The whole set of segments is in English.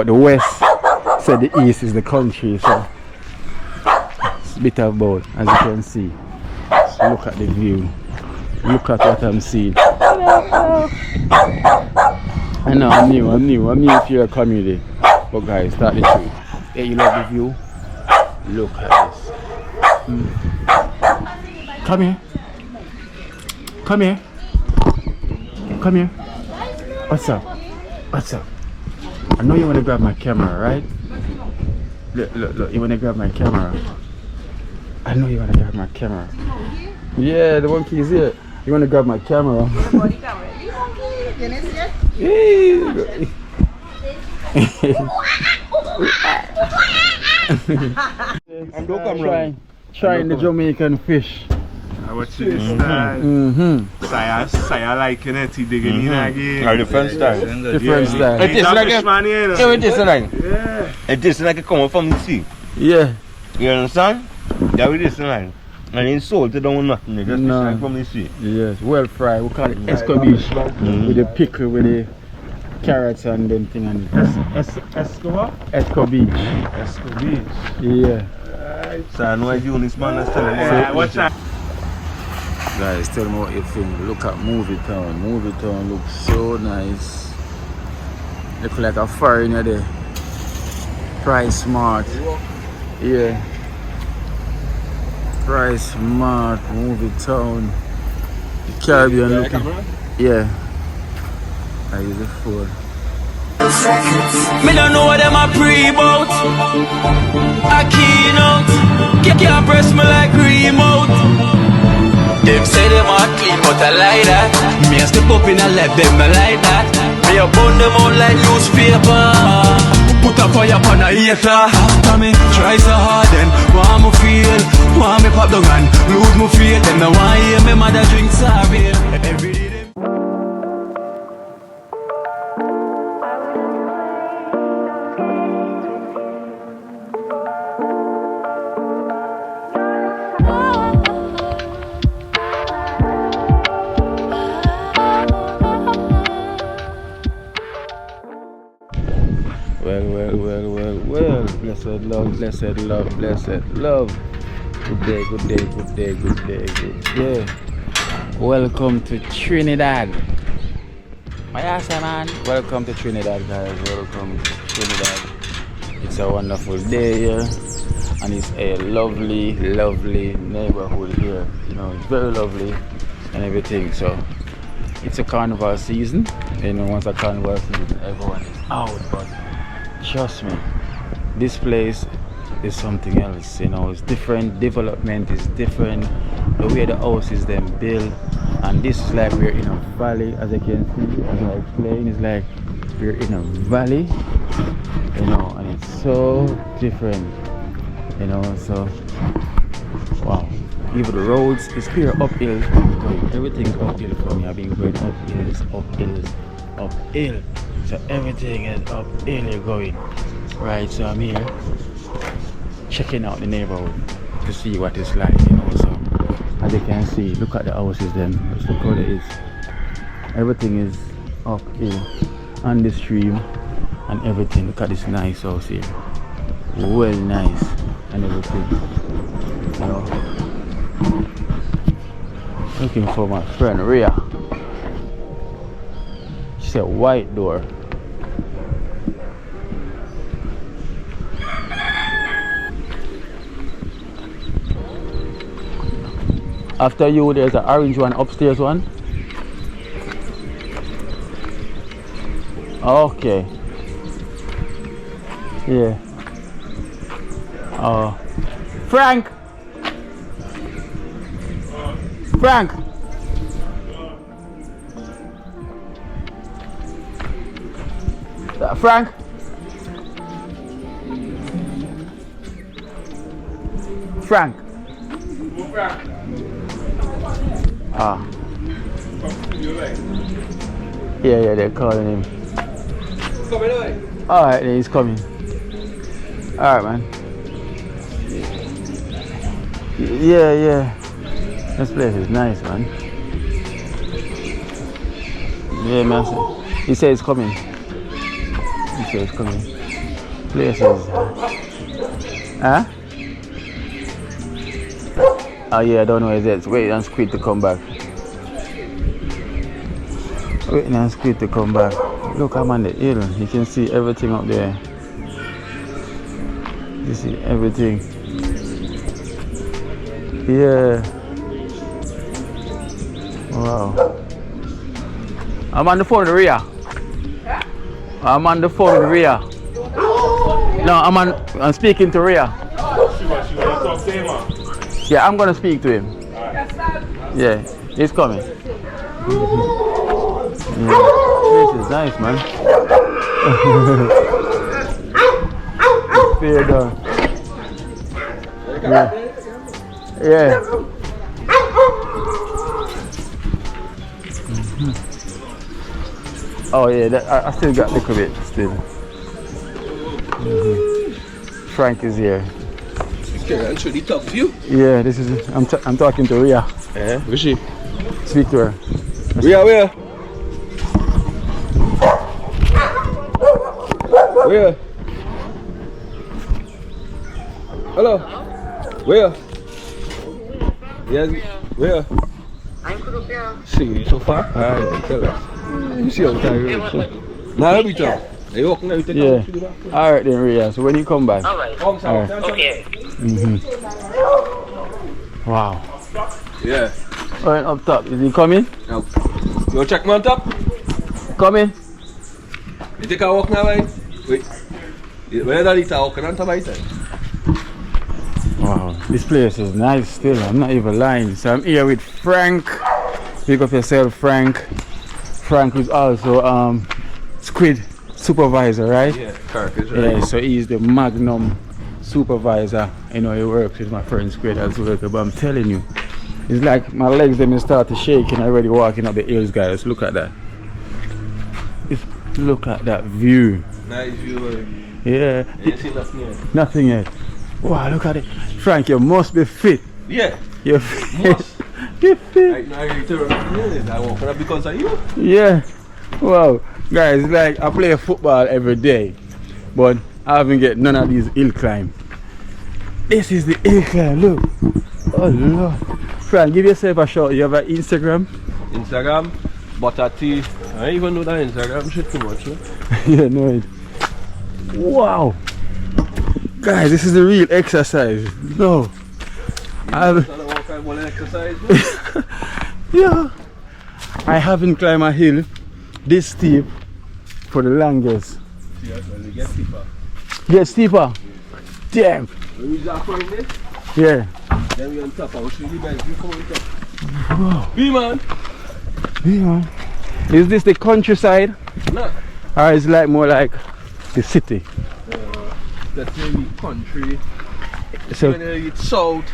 But the west said the east is the country, so it's a bit of both, as you can see. Look at the view. Look at what I'm seeing. I know I'm new to your community. But guys, start the truth. Hey, you love the view? Look at this. Come here. Come here. Come here. What's up? What's up? I know you want to grab my camera, right? Look, you want to grab my camera. I know you want to grab my camera. Yeah, the monkey is here. You want to grab my camera? Trying the Jamaican fish. I watch this style. Saya liking it, he digging in again. Different style. Different style. It is like a man here. it is like Yeah. it is like a coming from the sea. Yeah. You understand? That it is like. And it's salted down nothing, it's just like from the sea. Yes, well fried. We call it escabeche. With the pickle, with the carrots and them thing and Escobar? escabeche. Escobar. Yeah. So I know you this man is telling me. Yeah, watch that. Guys, tell me what you think. Look at Movie Town. Movie Town looks so nice. Look like a foreigner there. Price smart. Yeah. Price smart. Movie Town. The Caribbean looking. Yeah. I use the phone. Me don't know what them a pre-bout. A keynote. Can't press me like remote. Them say them a clean but I like that. Me a step up in a left them I like that. Me a burn them out like newspaper. Put a fire upon a hater. After me try so hard then want me feel. Want me pop down and lose me faith. Them no want hear me mother drink sorry. Every day them Well. Blessed love, blessed love, blessed love. Good day. Welcome to Trinidad. My ass, man. Welcome to Trinidad, guys. Welcome to Trinidad. It's a wonderful day here, and it's a lovely neighborhood here. You know, it's very lovely and everything. So it's a carnival season. You know, once a carnival season, everyone is out. But trust me, this place is something else. You know, it's different. Development is different. The way the houses then built, and this is like we're in a valley, as I can see, as I explained. It's like we're in a valley, you know, and it's so different, you know. So wow, even the roads is here uphill. Everything's uphill for me. I've been going uphill. So everything is uphill you're going. Right, so I'm here checking out the neighborhood to see what it's like, you know. So as you can see, look at the houses then. Just look how it is. Everything is uphill on the stream and everything. Look at this nice house here. Well nice and everything. You know. Looking for my friend Rhea. She said white door. After you, there's an orange one, upstairs one. Okay. Yeah. Oh. Frank! Frank! Frank? Frank? Ah. Yeah, they're calling him. Alright, he's coming. Alright, man. Yeah. This place is nice, man. Yeah, man. He says he's coming. Places. Huh? Oh yeah, I don't know where it's at. Wait and squid to come back. Waiting and squid to come back. Look, I'm on the hill. You can see everything up there. You see everything. Yeah. Wow. I'm on the phone with Rhea. I'm on the phone with Rhea. No, I'm speaking to Rhea. Yeah, I'm gonna speak to him. Yeah, he's coming. This is nice, man. Fair done. Yeah. Yeah. Oh yeah, I still got a little bit still. Frank is here. Okay, I'll show the top view. Yeah, this is. I'm talking to Rhea. Yeah, where's she? Speak to her. Rhea, where? Where? Hello. Where? Yes. Where? See, so far? Alright, tell us. You see how tired. Now let me talk. Are you walking now? Yeah. Alright then, Rhea. So when you come back? Alright. Okay. Wow. Yeah. Alright, up top. Is he coming? Now, you check me on top? Coming? You take a walk now, right? Wait. Where are you walking on top right? Wow, this place is nice still. I'm not even lying. So I'm here with Frank. Pick up yourself, Frank. Frank is also squid supervisor, right? Yeah, carcass, right? Yeah, so he's the magnum supervisor. You know, he works with my friend Squid as well. But I'm telling you, it's like my legs them start to shake and already walking up the hills, guys. Look at that. Look at that view. Nice view. Yeah. You see nothing yet? Nothing yet. Wow, look at it. Frank, you must be fit. Yeah. You're fit. You're fit. Right now you turn around, I walk up because of you. Yeah. Wow. Guys, like I play football every day, but I haven't get none of these hill climb. This is the hill climb, look. Oh Lord. Frank, give yourself a shout. You have an Instagram? Instagram, butter tea. I don't even know that Instagram shit too much. Yeah, no it. Wow. Guys, this is the real exercise. No. Yeah. I haven't climbed a hill this steep for the longest. Get steeper. Get steeper? Damn. When we start from this, Yeah. then we on top. I will show you guys. You come on top. Wow. Be man. Yeah. Is this the countryside? No. Or is it like more like the city? That's maybe country. So, When it's south,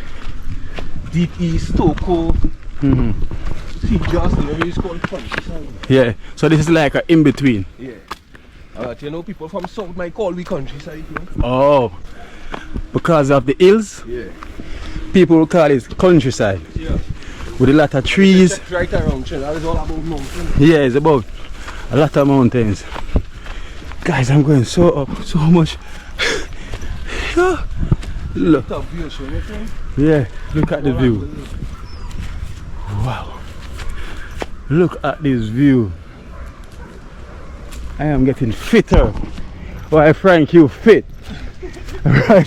deep east, Toko. See just maybe it's called countryside. yeah. So this is like a in between. Yeah. You know, people from south might call we countryside. You know? Oh. Because of the hills, Yeah. people will call it countryside. Yeah. With a lot of trees. It's right around, that is all about mountains. Yeah, it's about a lot of mountains. Guys, I'm going so up, so much. Yeah. Look. Top view, show me, friend. Yeah, look at the view. Wow. Look at this view. I am getting fitter. Why, Frank, you fit? Right?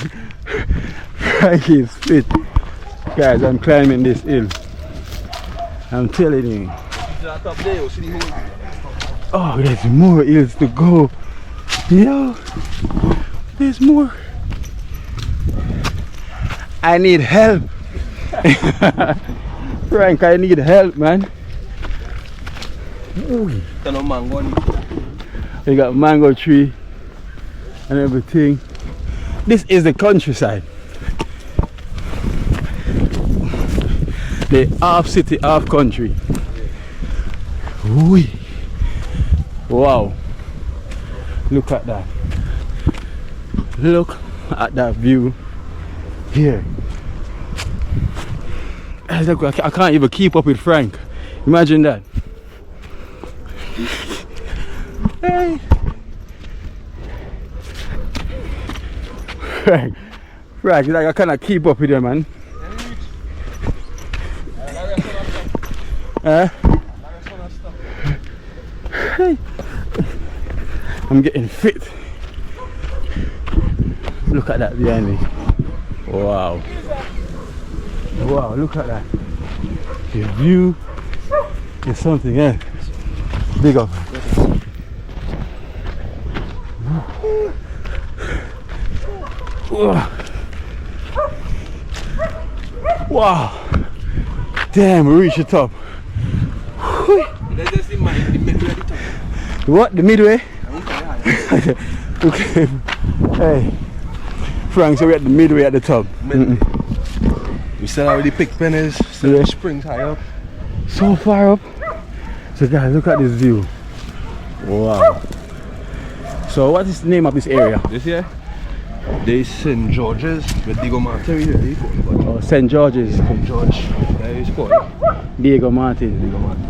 Frank is fit. Guys, I'm climbing this hill. I'm telling you. Oh, there's more hills to go. Yeah, there's more. I need help. Frank, I need help, man. Ooh. We got mango tree and everything. This is the countryside. The half city, half country. Ooh. Wow. Look at that. Look at that view here. I can't even keep up with Frank. Imagine that. Hey. Right, like I cannot keep up with you, man. Hey. I'm getting fit. Look at that behind me. Wow. Wow, look at that. The view is something else. Big up. Wow. Damn, we reached the top. What? The midway? Okay. Hey. Frank, so we're at the midway at the top. We still have the pick pennies, still the springs high up. So far up. So guys, look at this view. Wow. So what is the name of this area? This here? This is St. George's, with Diego Martin. Oh, St. George's. St. George. There is called Diego Martin. Diego Martin.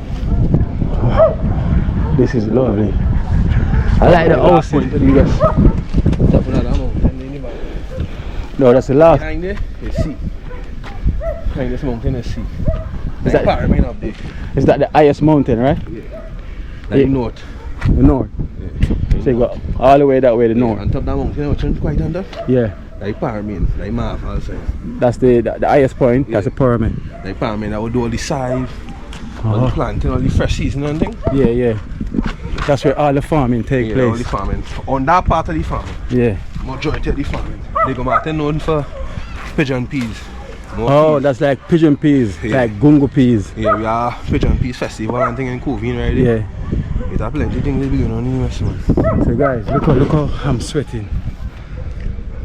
This is lovely. I like the house. No, that's the last. Behind there is sea. Behind this mountain is sea. Is that pyramid up there? Is that the highest mountain, right? Yeah. Like north. The north. Yeah. So you go all the way that way, the north. On top of that mountain, which is quite under. Yeah. Like pyramid, like Marv also. That's the highest point. Yeah. That's the pyramid. Like pyramid, I would do all the scythe, all the planting, all the fresh season and thing. Yeah, yeah. That's where all the farming take place. All the farming. On that part of the farming. Yeah. Majority of the farming. Diego Martin known for pigeon peas. Oh, peas. That's like pigeon peas, like gungo peas. Yeah, we are pigeon peas festival and thing in Cuisine right there. Yeah. It have plenty of things to be going on in the West, man. So guys, look how I'm sweating.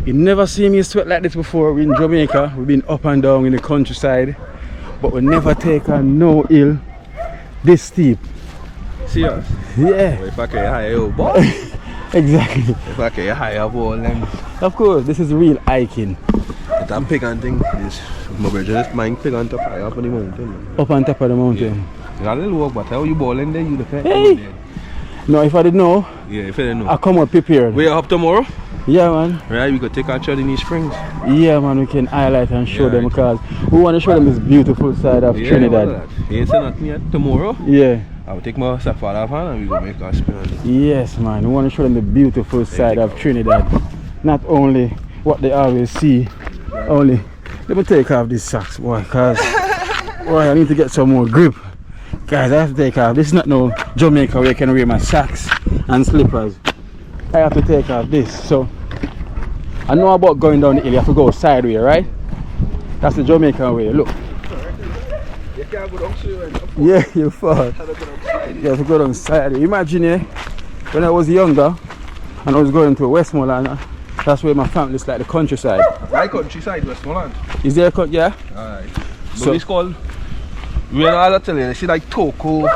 You never seen me sweat like this before. We're in Jamaica. We've been up and down in the countryside, but we never take on no hill this steep. Serious? Yeah. If I can hire you, boy. Exactly. If I can hire all them. Of course, this is real hiking. That I'm pig hunting is my brother mine pig on top high up on the mountain. Man. Up on top of the mountain. Yeah. You got a little walk, but how you balling there? You the fact. Hey. No, if I didn't know. Yeah, if I didn't know. I come out prepared. We are up tomorrow. Yeah, man. Right, we could take our shot in these springs. Yeah, man, we can highlight and show them because we want to show them this beautiful side of Trinidad. You ain't saying nothing yet. Tomorrow, yeah, I'll take my safari off and we go make our spin. Yes, man, we want to show them the beautiful side of Trinidad. Not only what they always see, only. Let me take off these socks, boy, because boy, I need to get some more grip. Guys, I have to take off. This is not no Jamaica where I can wear my socks and slippers. I have to take off this. So I know about going down the hill, you have to go sideways, right? That's the Jamaican way. Look. You can't go down straight. Yeah, you fall. You have to go down sideways. Imagine when I was younger and I was going to Westmoreland, that's where my family is, like the countryside. My countryside, Westmoreland. Is there a cut? Yeah? Alright. So it's called, when I tell you, see like Toko,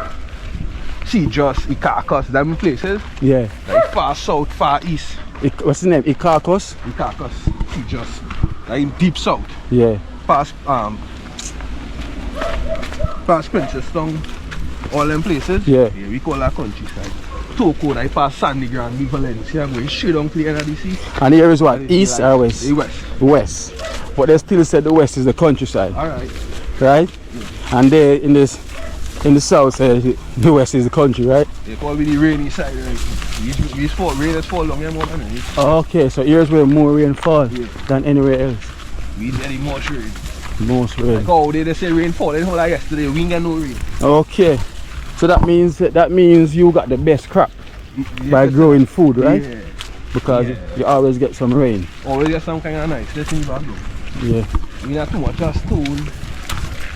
Just, Icarcus, them places. Yeah. Like far south, far east. What's the name? Icarcus? Icarcus, Just. Like deep south. Yeah. Past Princess Town, all them places. Yeah. We call that countryside. Toko, like past Sandy Grand, Valencia, going straight down to the end of the sea. And here is what? East or west? The west. West. But they still said the west is the countryside. Alright. Right? Yeah. And there in the south, the west is the country, right? They call me the rainy side, right? We fall, rain has fall down here more than anything. Okay, so here's where more rain falls than anywhere else. We get the most rain. Most rain. Like how they say rain falling like yesterday, we ain't get no rain. Okay. So that means you got the best crop by growing food, right? Yeah. Because you always get some rain. Always get some kind of nice things back though. Yeah. We not too much stone.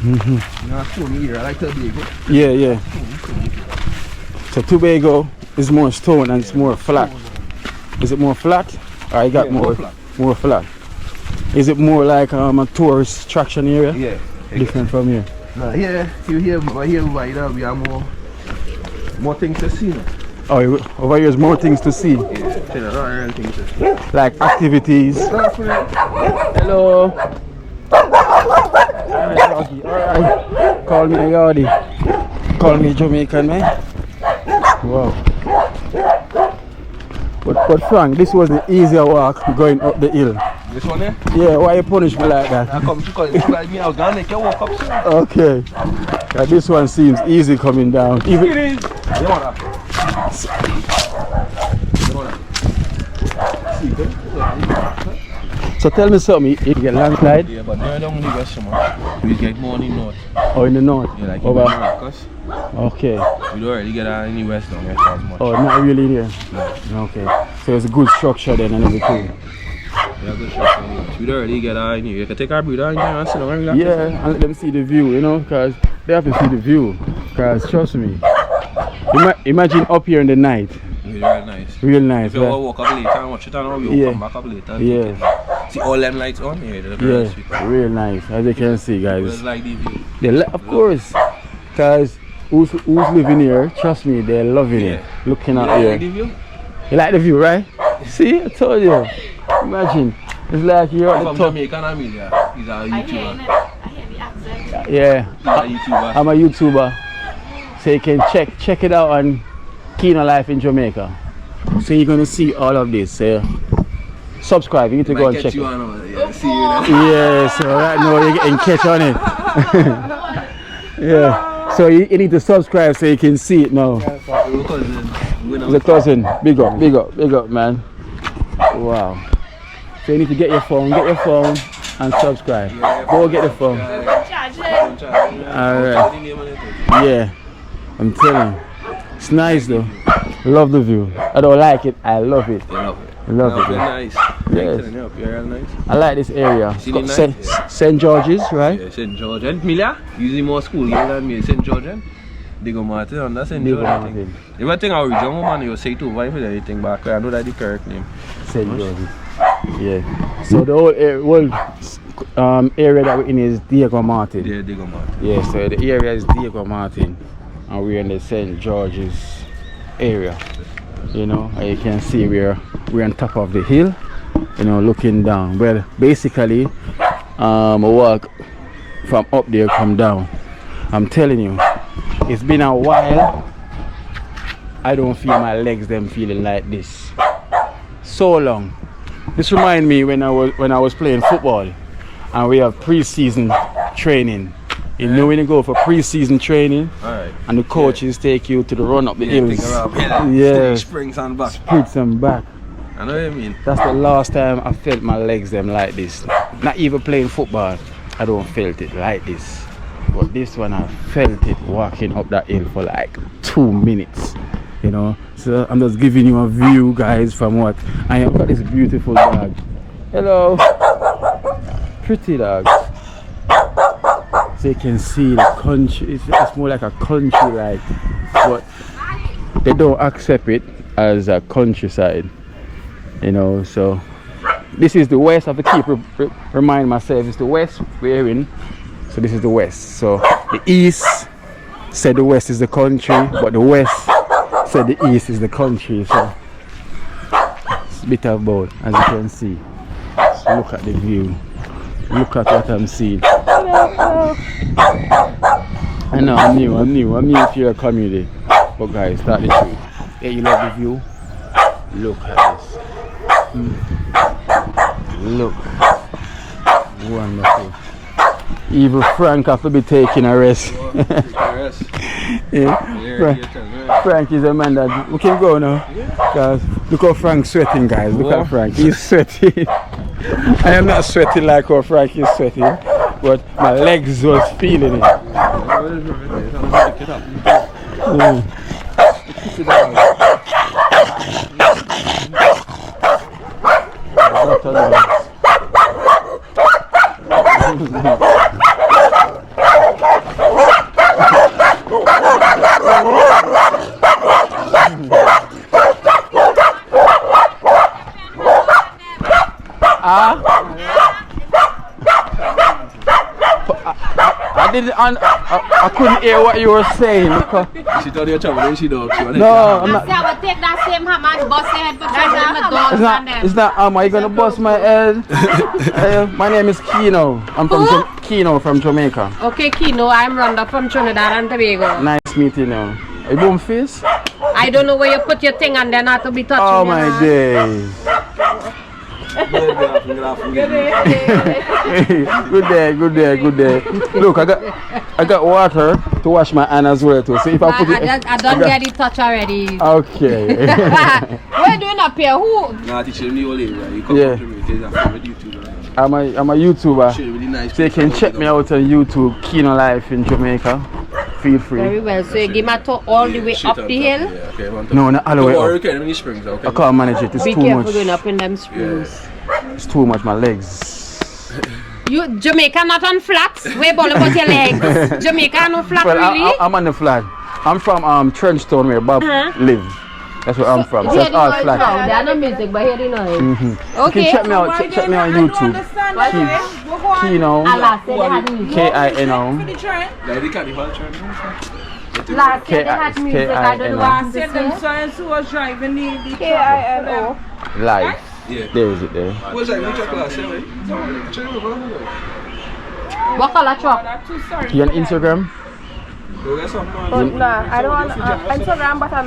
We not stone here, I like Tobago. Yeah, yeah. So Tobago is more stone and it's more flat. Is it more flat? Or you got more flat? Is it more like a tourist attraction area? Yeah. Different from here? Nah, here we have more things to see now. Oh, over here is more things to see. Yeah, things to see. Like activities. Hello. Alright. Call me a yardie. Call me Jamaican, man. Wow. But Frank, this was the easier walk going up the hill. This one here? Yeah, why you punish me like that? I come because it's like me, I was gonna make you walk up soon. Okay. Yeah, this one seems easy coming down. Even It is. You want that? so tell me something, you get landslide? Yeah, but they don't leave us so much. We get more in the north. Or in the north? Yeah, like over. in Maracas. Okay. We don't really get in the west down here as much. Oh, not really here? No. Okay. So it's a good structure then and everything. Yeah, good structure. We don't really get in here. You can take our breeder in there and sit down and relax. Yeah, and let them see the view, you know, because they have to see the view. Because trust me, imagine up here in the night. Real nice. Real nice. If you want to walk up later and watch it, and we'll come back up later. Yeah. See all them lights on here. Yeah, real nice. As you can see, guys. Like the view. Of course. Because who's living here, trust me, they're loving it. Looking out here. Like the view? You like the view, right? See, I told you. Imagine. It's like you're at the From top. Jamaican Amelia. He's a YouTuber. Yeah. I'm a YouTuber. So you can check it out on Kino Life in Jamaica. So you're gonna see all of this. Subscribe. You need to go and check it. Yeah, so right now you're getting catch on it. Yeah. So you need to subscribe so you can see it now. The cousin. Big up, man. Wow. So you need to get your phone and subscribe. Go get the phone. Alright. Yeah. I'm telling you. It's nice though. Love the view. I don't like it, I love it. Love it. Nice. Yes. Nice. I like this area. St. George's, right? Yeah, St. George. And Milia, usually more school girl than me. St. George. They go Martin on that St. George. If I think I was young man, you say to wife with anything back. I know that the correct name. St. George's. Yeah. So the whole area that we're in is Diego Martin. Yeah, Diego Martin. Yeah, so the area is Diego Martin. And we're in the St. George's area. You know, and you can see we're on top of the hill, you know, looking down. Well, basically, walk from up there, come down. I'm telling you, it's been a while. I don't feel my legs them feeling like this. So long. This reminds me when I was playing football, and we have pre-season training. You know when you go for pre-season training, and the coaches take you to the run up the hills. Yeah, springs and back. Sprints and back. I know what you mean. That's the last time I felt my legs them like this. Not even playing football, I don't felt it like this. But this one I felt it walking up that hill for like 2 minutes. You know, so I'm just giving you a view, guys, from what I have got this beautiful dog. Hello, pretty dog. So you can see the country. It's more like a country, like, but they don't accept it as a countryside. You know, so this is the west. I have to keep remind myself it's the west we're in. So this is the west. So the east said the west is the country, but the west said the east is the country. So it's a bit of both, as you can see. So look at the view. Look at what I'm seeing. I know I'm new to your community. But guys, that's the truth. Yeah, you love the view? Look at this. Look. Wonderful. Even Frank have to be taking a rest. Yeah. Frank is a man that we can go now. Guys, look how Frank's sweating, guys. Look at Frank. He's sweating. I am not sweating like how Frank is sweating, but my legs was feeling it. I couldn't hear what you were saying. She thought you were traveling, she don't. No, I'm not. Take that same hammer and bust your head for trying It's not hammer. You're gonna bust my head. My name is Kino. I'm from Kino from Jamaica. Okay, Kino. I'm Rhonda from Trinidad and Tobago. Nice meeting you. Are you boom face? I don't know where you put your thing and then not to be touching. Oh my days. Good day. Look, I got water to wash my hand as well too. So if I put it, I don't get it touch already. Okay. What are you doing up here? Who? Nah, teaching the old lady, right? You come Yeah. to me, there's a favorite YouTuber. I'm a YouTuber. She really nice. So you can check me out on YouTube, Kino Life in Jamaica. Feel free. Very well. So you give me a tour all the way up the hill? Yeah, okay, one time. No, not all the way up. Okay, many springs, okay? I can't manage it. It's Be too careful much. going up in them springs. It's too much. My legs. You Jamaica not on flats? Where ball about your legs? Jamaica no flat Well, really? I'm on the flat. I'm from Trenchtown where Bob live. That's where I'm from. So it's all flat. There are no music, but hear the noise. You Okay. can check me out. Check me on YouTube. Kino. Allah said they had music. Kino. Like the carnival train. Last year they had music. I don't know what to say. So-and-so was driving the K-I-N-O. Live. Yeah. There is it there. What's that? Which class, yeah, right? What color truck? You on Instagram? Nah, I don't want Instagram, but I'm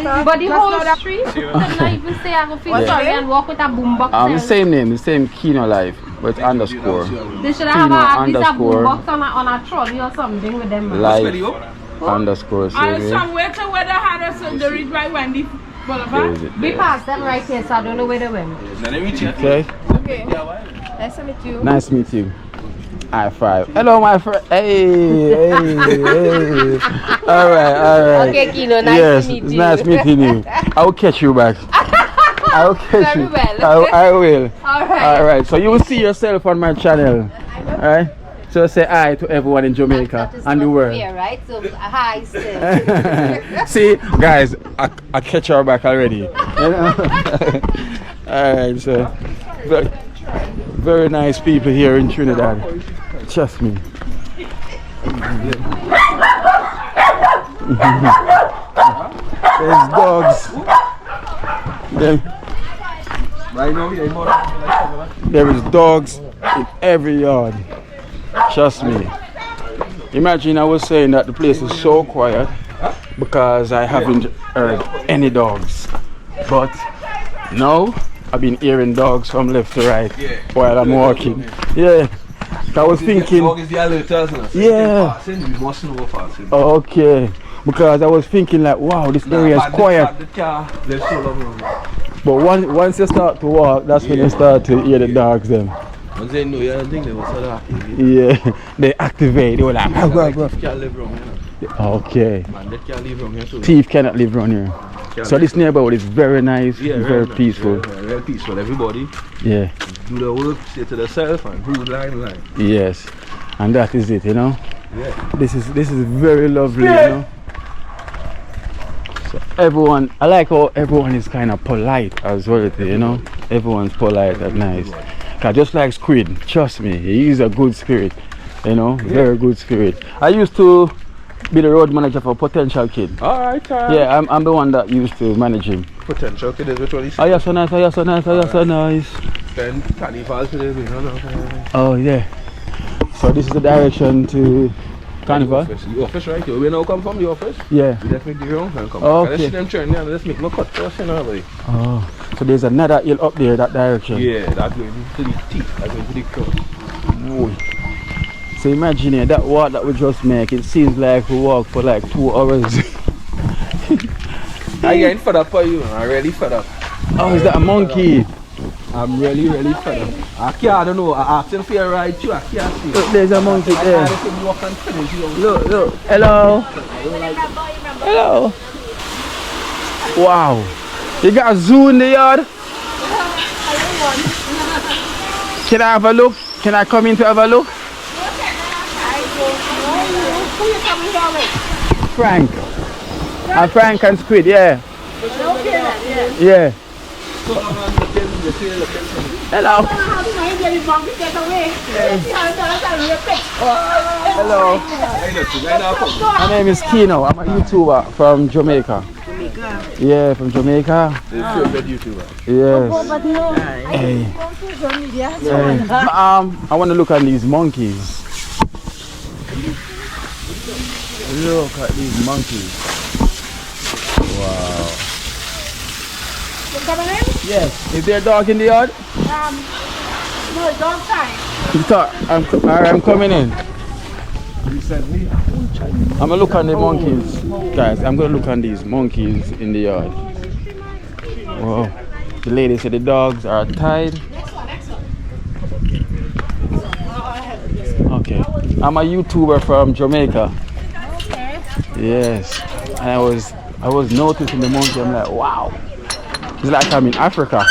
not. But the whole street, not even say I go feel sorry and walk with a boombox. The same name, the same Kino Life, but it's underscore. They should have Kino at least a underscore boombox on a trolley or something with them. Life underscore. And So somewhere to where they had us on the reach by Wendy there Boulevard. is it We there. passed them right here, so I don't know where they went. Okay. Okay. Nice to meet you. Nice to meet you. High five. Hello, my friend. Hey. All right. Okay, Kino, nice Yes, to meet it's you. nice meeting you. I will catch you back. I will catch Very you. well. I will. Alright. All right. So you will see yourself on my channel. All right. So say hi to everyone in Jamaica and the world. Fair, right? So hi, still. See, guys, I catch her back already. You know? All right. So very nice people here in Trinidad. Trust me. There's dogs. There is dogs in every yard. Trust me. Imagine I was saying that the place is so quiet because I haven't heard any dogs. But now I've been hearing dogs from left to right while I'm walking. Yeah. I was thinking. Yeah. Okay. Because I was thinking like, wow, this area is quiet. But once you start to walk, that's when you start to hear the dogs then. Once they know you, I think they will start acting. Yeah, they activate. They were like, Can't live wrong here. okay. Man, they can't live wrong here too. Thief cannot live around here. So this neighborhood is very nice, very nice, peaceful. Very peaceful. Everybody Yeah, do the work, stay to themselves, and who line. yes, and that is it, you know. Yeah. This is very lovely, you know. So everyone, I like how everyone is kind of polite as well, you know. Everyone's polite and nice. Cause just like Squid, trust me, he is a good spirit, you know, very good spirit. I used to be the road manager for Potential Kid. Alright, Yeah, I'm the one that used to manage him. Potential Kid is which one is. Oh, you're so nice, oh, you're so nice, oh, you're so nice. Then carnival today, we don't know. Oh, yeah. So this is the direction to Carnival? The office, right? You now come from the office? Yeah. You definitely go and come. Okay. Let's see them turn there and let's make my cut first, you know, buddy. Oh, so there's another hill up there, that direction? Yeah, that's going to the teeth, that's going to the cross. So imagine it, that walk that we just make, it seems like we walk for like 2 hours. I'm getting fed up for you, I'm really fed up. Oh, is that a monkey? I'm really fed up. I don't know, I asked him for a ride too, I can't see. Look, there's a monkey I there. had to walk and finish, you know. Look. Hello. Hello. Wow. You got a zoo in the yard? Can I have a look? Can I come in to have a look? Frank. Frank and Squid, yeah. Yeah. Hello. Hello. My name is Kino. I'm a YouTuber from Jamaica. Yeah, from Jamaica. Favorite YouTuber. Yes. Hey. Hey. I want to look at these monkeys. Look at these monkeys. Wow. coming in? Yes. Is there a dog in the yard? No, it's outside. You thought I'm coming in. I'm gonna look on the monkeys, guys. I'm gonna look on these monkeys in the yard. Whoa. The lady said the dogs are tied. Okay. I'm a YouTuber from Jamaica. Okay. Yes. And I was noticing the monkey. I'm like, wow. It's like I'm in Africa.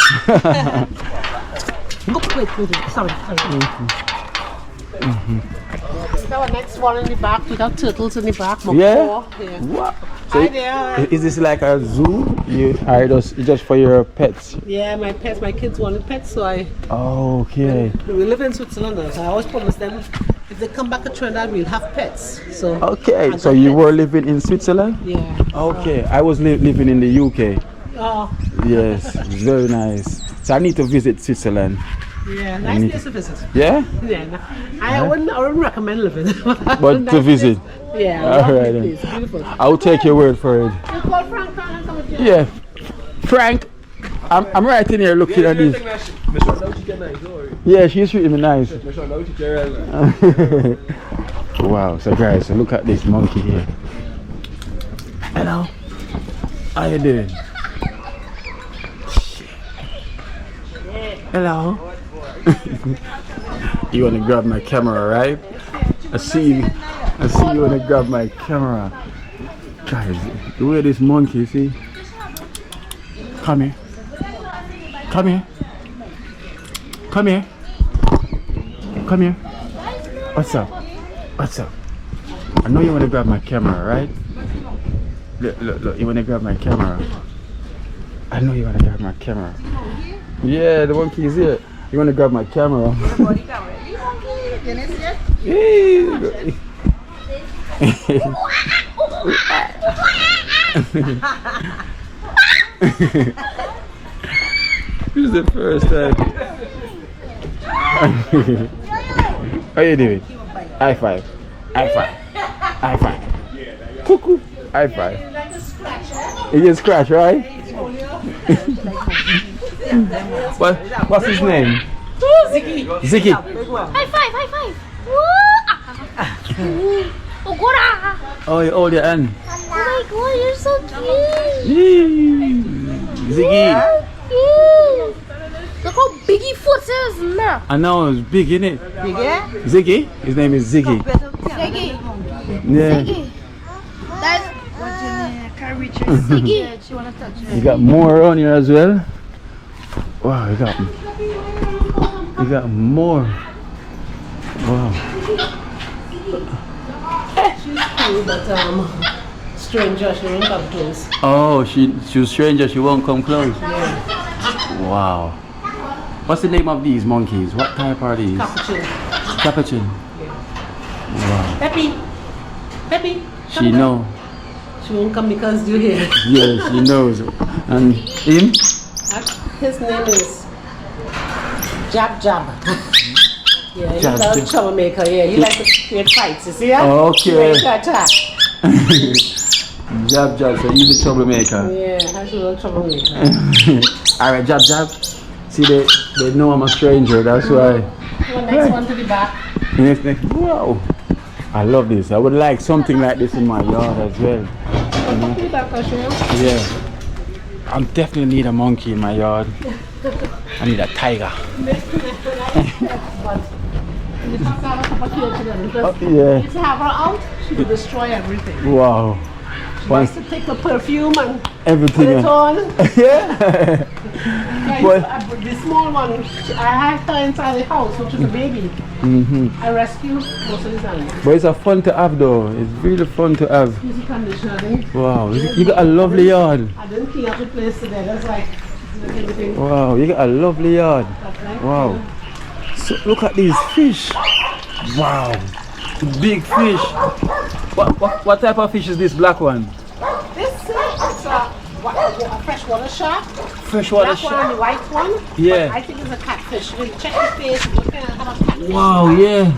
Wait, sorry. Our next one in the back, we got turtles in the back. Yeah? What? So Hi there. is this like a zoo? You are just for your pets? Yeah, my pets, my kids wanted pets, so Okay. we live in Switzerland, so I always promise them if they come back to Trinidad, we'll have pets. So Okay. So you were living in Switzerland? yeah. Okay. I was living in the UK. Oh, Yes. Very nice. So I need to visit Switzerland. yeah, nice place to visit. Yeah? Yeah, I wouldn't recommend living. But to visit. Yeah, All lovely right then. place, beautiful. I'll take your word for it. You call Frank and come with you. Yeah. Frank, I'm right in here looking at this. Yeah, she's treating me nice. Wow, so guys, so look at this monkey here. Hello. How you doing? Hello. You wanna grab my camera, right? I see you wanna grab my camera. Guys, the way this monkey, see? Come here. Come here. Come here. Come here. What's up? What's up? I know you wanna grab my camera, right? Look, you wanna grab my camera. I know you wanna grab my camera. Yeah, the monkey is here. You wanna grab my camera? This is the first time. How you doing? High five. High five. High five. Cuckoo. High five. You get scratch, right? What's his name? Ziggy. Ziggy. High five, high five. Oh, Gora. Oh, you hold your hand. Oh my god, you're so cute. Yee. Ziggy. Cute. Look how big his foot is, man. I know, it's big, isn't it? Big, eh? Ziggy? His name is Ziggy. Ziggy. Yeah. Ziggy. That's Ziggy. You got more on here as well. Wow, you got more. Wow. She's cool, but stranger, she won't come close. Oh, she's stranger, she won't come close. Wow. What's the name of these monkeys? What type are these? Capuchin. Capuchin. Wow. Peppy. Peppy. She know. She won't come because you're here. Yeah, she knows. And him? His name is Jab Jab. Yeah, he's Jab a Jab. troublemaker. Yeah, he likes to create fights. You see that? Okay. He likes to attack. Jab Jab, so he's a troublemaker. Yeah, he's a little troublemaker. Alright, Jab Jab. See, they know I'm a stranger, that's why. Next one to the back. Next. Wow. I love this. I would like something like this in my yard as well. Yeah. I definitely need a monkey in my yard. I need a tiger. Yeah. To have her out, she will destroy everything. Wow. She wants to take the perfume and Everything. put it on. Yeah. The small one, I had her inside the house, which is a baby. I rescued most of the time. But it's a fun to have though. It's really fun to have. Easy conditioning. Wow. You got a lovely yard. I didn't clean up the place today. That's like everything. Wow. You got a lovely yard. Wow. So look at these fish. Wow. Big fish. What type of fish is this black one? This is a freshwater shark. Freshwater Black one and the white one. Yeah. But I think it's a catfish. You can check the face. You can have a catfish. Wow, yeah.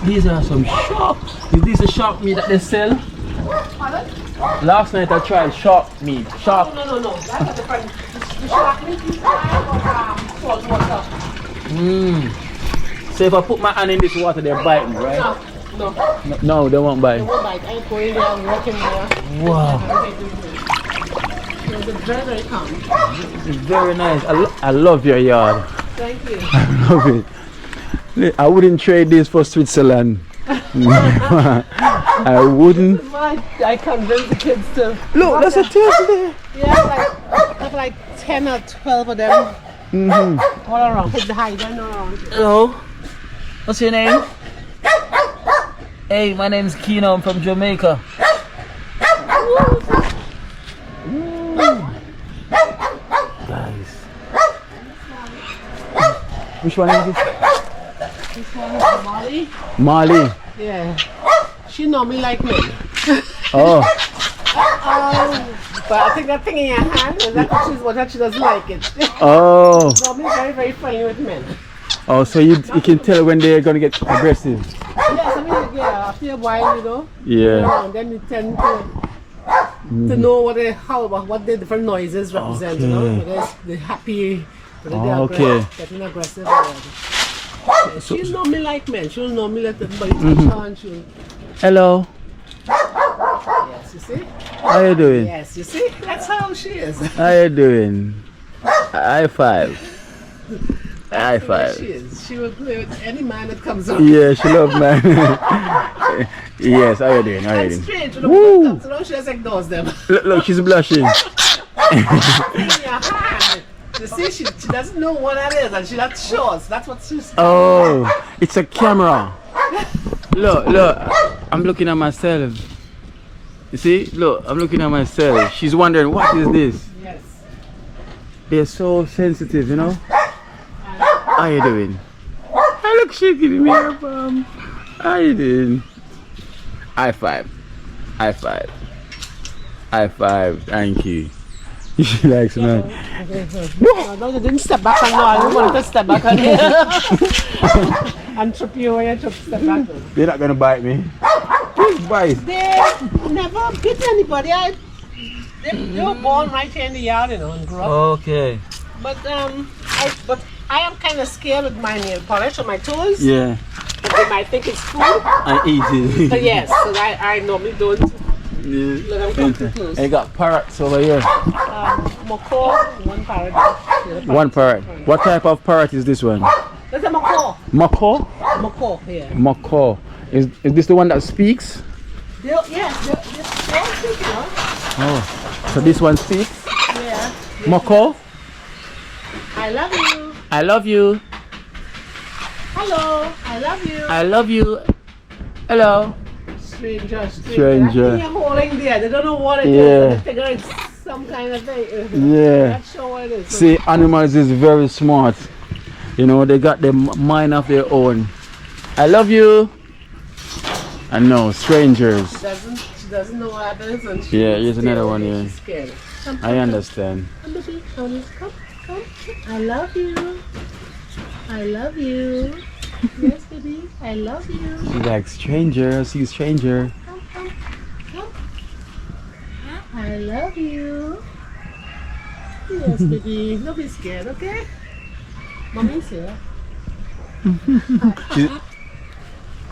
These are some sharks. Is this a shark meat that they sell? Pardon? Last night I tried shark meat. Shark. No. That's a different. So should I clean inside or salt water? So if I put my hand in this water, they'll bite me, right? No. No, they won't bite. They won't bite. I go in there and walk in there. Wow. It's very, very calm. It's very nice. I love your yard. Thank you. I love it. I wouldn't trade this for Switzerland. I wouldn't. I convince the kids to. Look, that's a turtle there. Yeah, like 10 or 12 of them. All around. Hit the hide and around. Hello, what's your name? Hey, my name's Keno. I'm from Jamaica. Guys. Which one is it? This one is Molly. Molly. Yeah. She normally like me. Oh. But I think that thing in your hand is that she doesn't like it. Oh. Normally very, very friendly with men. Oh, so you can tell when they're gonna get aggressive. Yes, I mean, yeah, after a while, you know. Yeah. And then you tend to know what the different noises represent, you know. Whether they're happy, whether they're getting aggressive or whatever. She'll normally like men. She'll normally let everybody touch her and she'll... Hello. Yes, you see? How you doing? Yes, you see? That's how she is. How you doing? High five. High five. She is. She will play with any man that comes up. Yeah, she loves man. Yes, how you doing? How you It's doing? strange. When comes along, she just ignores them. Look, she's blushing. In your hand. You see, she doesn't know what that is and she not show us. That's what she's... Oh, it's a camera. Look, I'm looking at myself. You see? Look, I'm looking at myself. She's wondering, what is this? Yes. They're so sensitive, you know? How you doing? I look shaking me up, How you doing? High five. High five. High five. Thank you. She likes man. No, you didn't step back on you. I don't want to step back on you. And trip you when you step back. They're not gonna bite me. Please bite. They never bit anybody. They were born right here in the yard, you know, and grew up. Okay. But I am kind of scared with my nail polish on my toes. Yeah. They might think it's food. I eat it. But yes, so I normally don't let them come too close. I got parrots over here. Macaw, one parrot. One parrot. What type of parrot is this one? That's a macaw. Macaw? Macaw, yeah. Macaw. Is this the one that speaks? They're all speak, you know. Oh. So this one speaks? Yeah. Macaw? I love you. I love you. Hello. I love you. I love you. Hello. Stranger. Stranger. They're holding there. They don't know what it Yeah. is. They figure it's some kind of thing. Yeah. Not sure what it is. See, animals is very smart. You know, they got their mind of their own. I love you. I know, strangers. She doesn't know what that is. And she Yeah, here's another one here. She's scared. I understand. Come, baby. Come. I love you. I love you. Yes, baby. I love you. She's like, stranger, see stranger. Come. I love you. Yes, baby. Don't be scared, okay? Mommy's here.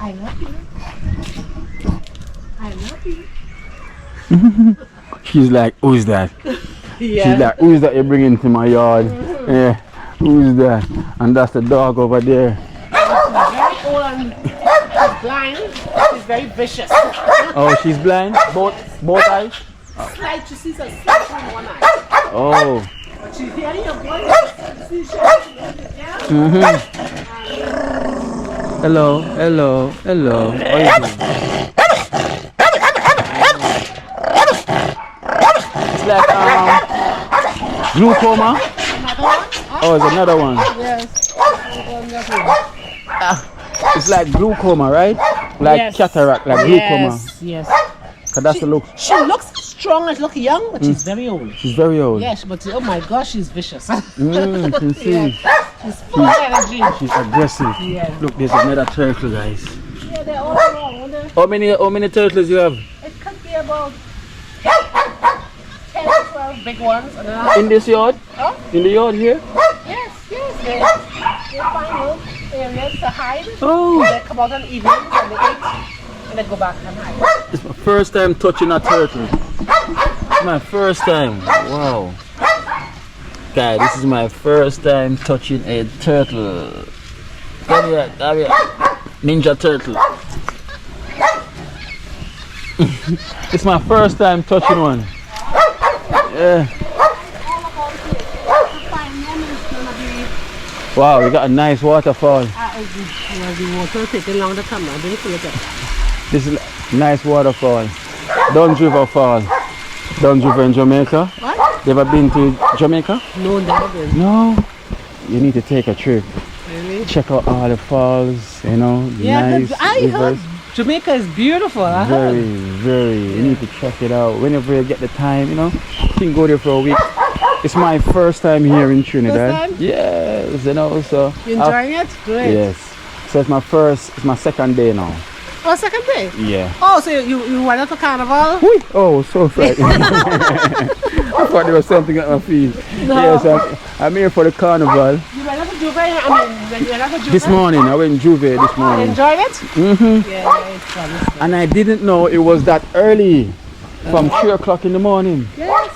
I love you. I love you. She's like, who's that? Yeah. She's like, who's that you're bringing to my yard? Yeah, who's that? And that's the dog over there. Very old and she's blind. She's very vicious. Oh, she's blind? Both eyes? Slight, she sees a slight on one eye. Oh. But she's hearing your voice. She's Hello. How you doing? It's like glaucoma. Oh, it's another one. Yes. It's like glaucoma, right? Like Yes. cataract, like glaucoma. Yes. Cause that's the look. She looks strong and look young, but she's very old. She's very old. Yes, but oh my gosh, she's vicious. Can see. Yeah. She's full of energy. She's aggressive. Yeah. Look, there's another turtle, guys. Yeah, they're all around. How many turtles you have? It could be about 10 or 12. big ones. And then In this yard? Oh? In the yard here? yes, they find little areas to hide. Oh. They come out on evenings and they eat, and they go back and hide. It's my first time touching a turtle. It's my first time. Wow. Guys, this is my first time touching a turtle. Come here, come here. Ninja turtle. It's my first time touching one. Yeah. Wow, we got a nice waterfall. The water taking long to come. I didn't feel it. This is a nice waterfall. Dunge River Fall. Dunge River in Jamaica. What? You ever been to Jamaica? No, never been. No. You need to take a trip. Really? Check out all the falls, you know, Yeah, nice I heard rivers. Jamaica is beautiful. I heard. Very. You need to check it out whenever you get the time, you know. You can go there for a week. It's my first time here in Trinidad. First time? Yes, you know, so. You enjoying it? Great. Yes. So it's my second day now. Oh, second day? Yeah. Oh, so you went out to carnival? Whee! Oh, so frightening. I thought there was something at my feet. No. Yes, I'm here for the carnival. You went out to Juve? You went out to Juve? This morning, I went Juve this morning. Enjoyed it? Mm-hmm. Yeah, it's fun. And I didn't know it was that early, from 3 o'clock in the morning. Yes.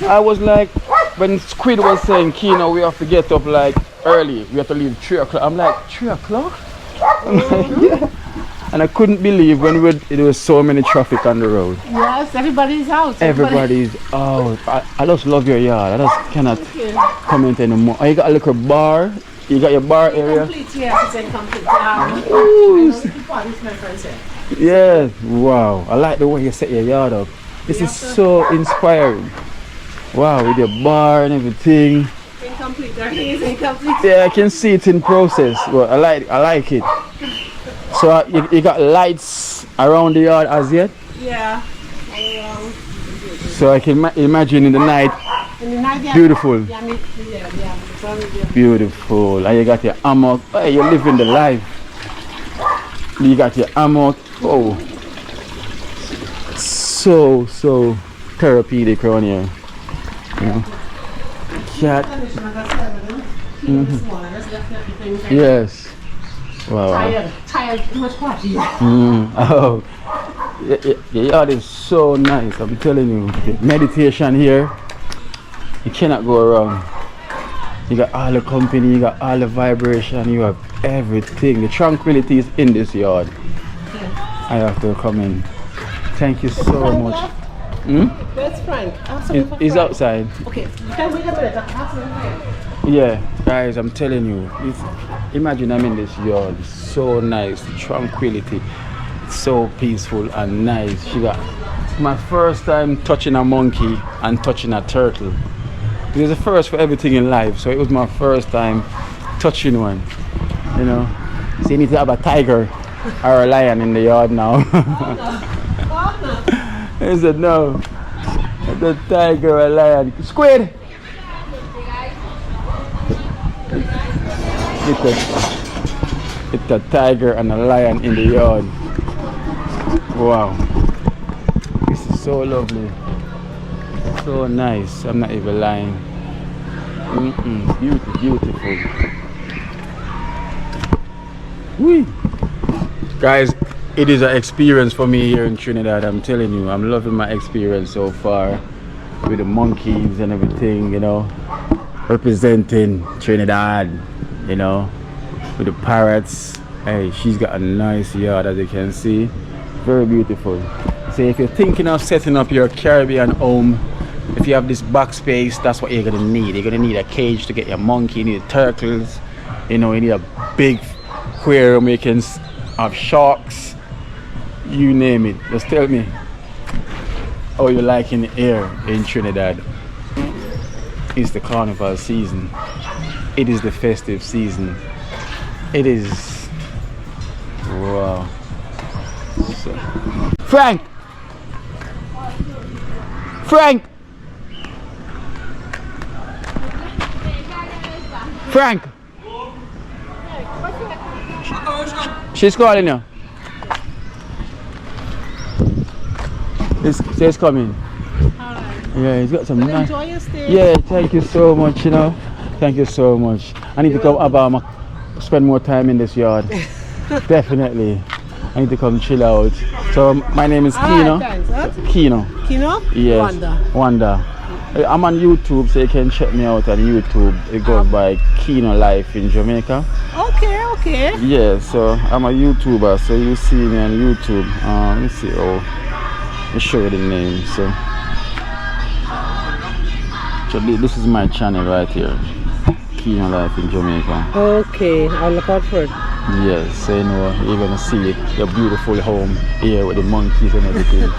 I was like, when Squid was saying, Kino, we have to get up like early. We have to leave 3 o'clock. I'm like, 3 o'clock? I'm like, yeah. And I couldn't believe when there was so many traffic on the road. Yes, everybody's out. Everybody's out. I just love your yard. I just cannot comment anymore. Oh, you got a little bar. You got your bar area. Complete, yes, it's incomplete. I know the parties, my friends said. Yes. Wow. I like the way you set your yard up. This is so inspiring. Wow, with your bar and everything. Incomplete, everything is incomplete. Yeah, I can see it in process. Well, I like it. So you got lights around the yard as yet? Yeah, all around. So I can imagine in the night. In the night, yeah. Beautiful. Yeah. Beautiful. And you got your hammock. Hey, you're living the life. You got your hammock. Oh, so therapeutic around here. You know. Cat. Yes. Wow. Tired, too much party. Oh, your yard is so nice. I'm telling you. The meditation here, you cannot go wrong. You got all the company, you got all the vibration, you have everything. The tranquility is in this yard. I have to come in. Thank you so much. Where's Frank? He's outside. Okay, you can wait a minute. Yeah, guys, I'm telling you. Imagine I'm in this yard. It's so nice, tranquility. It's so peaceful and nice. It's my first time touching a monkey and touching a turtle. It was a first for everything in life, so it was my first time touching one. You know, so you need to have a tiger or a lion in the yard now. I said no. The tiger or a lion. Squid! It's a tiger and a lion in the yard. Wow. This is so lovely. So nice. I'm not even lying. Beautiful. Whee. Guys, it is an experience for me here in Trinidad. I'm telling you, I'm loving my experience so far with the monkeys and everything, you know, representing Trinidad, you know, with the parrots. Hey, she's got a nice yard, as you can see. Very beautiful. So if you're thinking of setting up your Caribbean home, if you have this backspace, that's what you're gonna need. You're gonna need a cage to get your monkey, you need turtles, you know, you need a big aquarium where you can have sharks, you name it. Just tell me how you like in the air in Trinidad. It's the carnival season. It is the festive season. It is, wow. So, Frank! She's calling you. She's coming. Yeah, he's got some Well, nice. enjoy your stay. Yeah, thank you so much, you know. Thank you so much. I need to come up spend more time in this yard. Definitely. I need to come chill out. So my name is Kino. Thanks. What? Kino. Kino? Yes. Wanda. I'm on YouTube, so you can check me out on YouTube. It goes by Kino Life in Jamaica. Okay. Yeah, so I'm a YouTuber, so you see me on YouTube. Let me see. Let me show you the name. So this is my channel right here, Kino Life in Jamaica. Okay, I'll look out for it. Yes, so you know you're gonna see your beautiful home here with the monkeys and everything.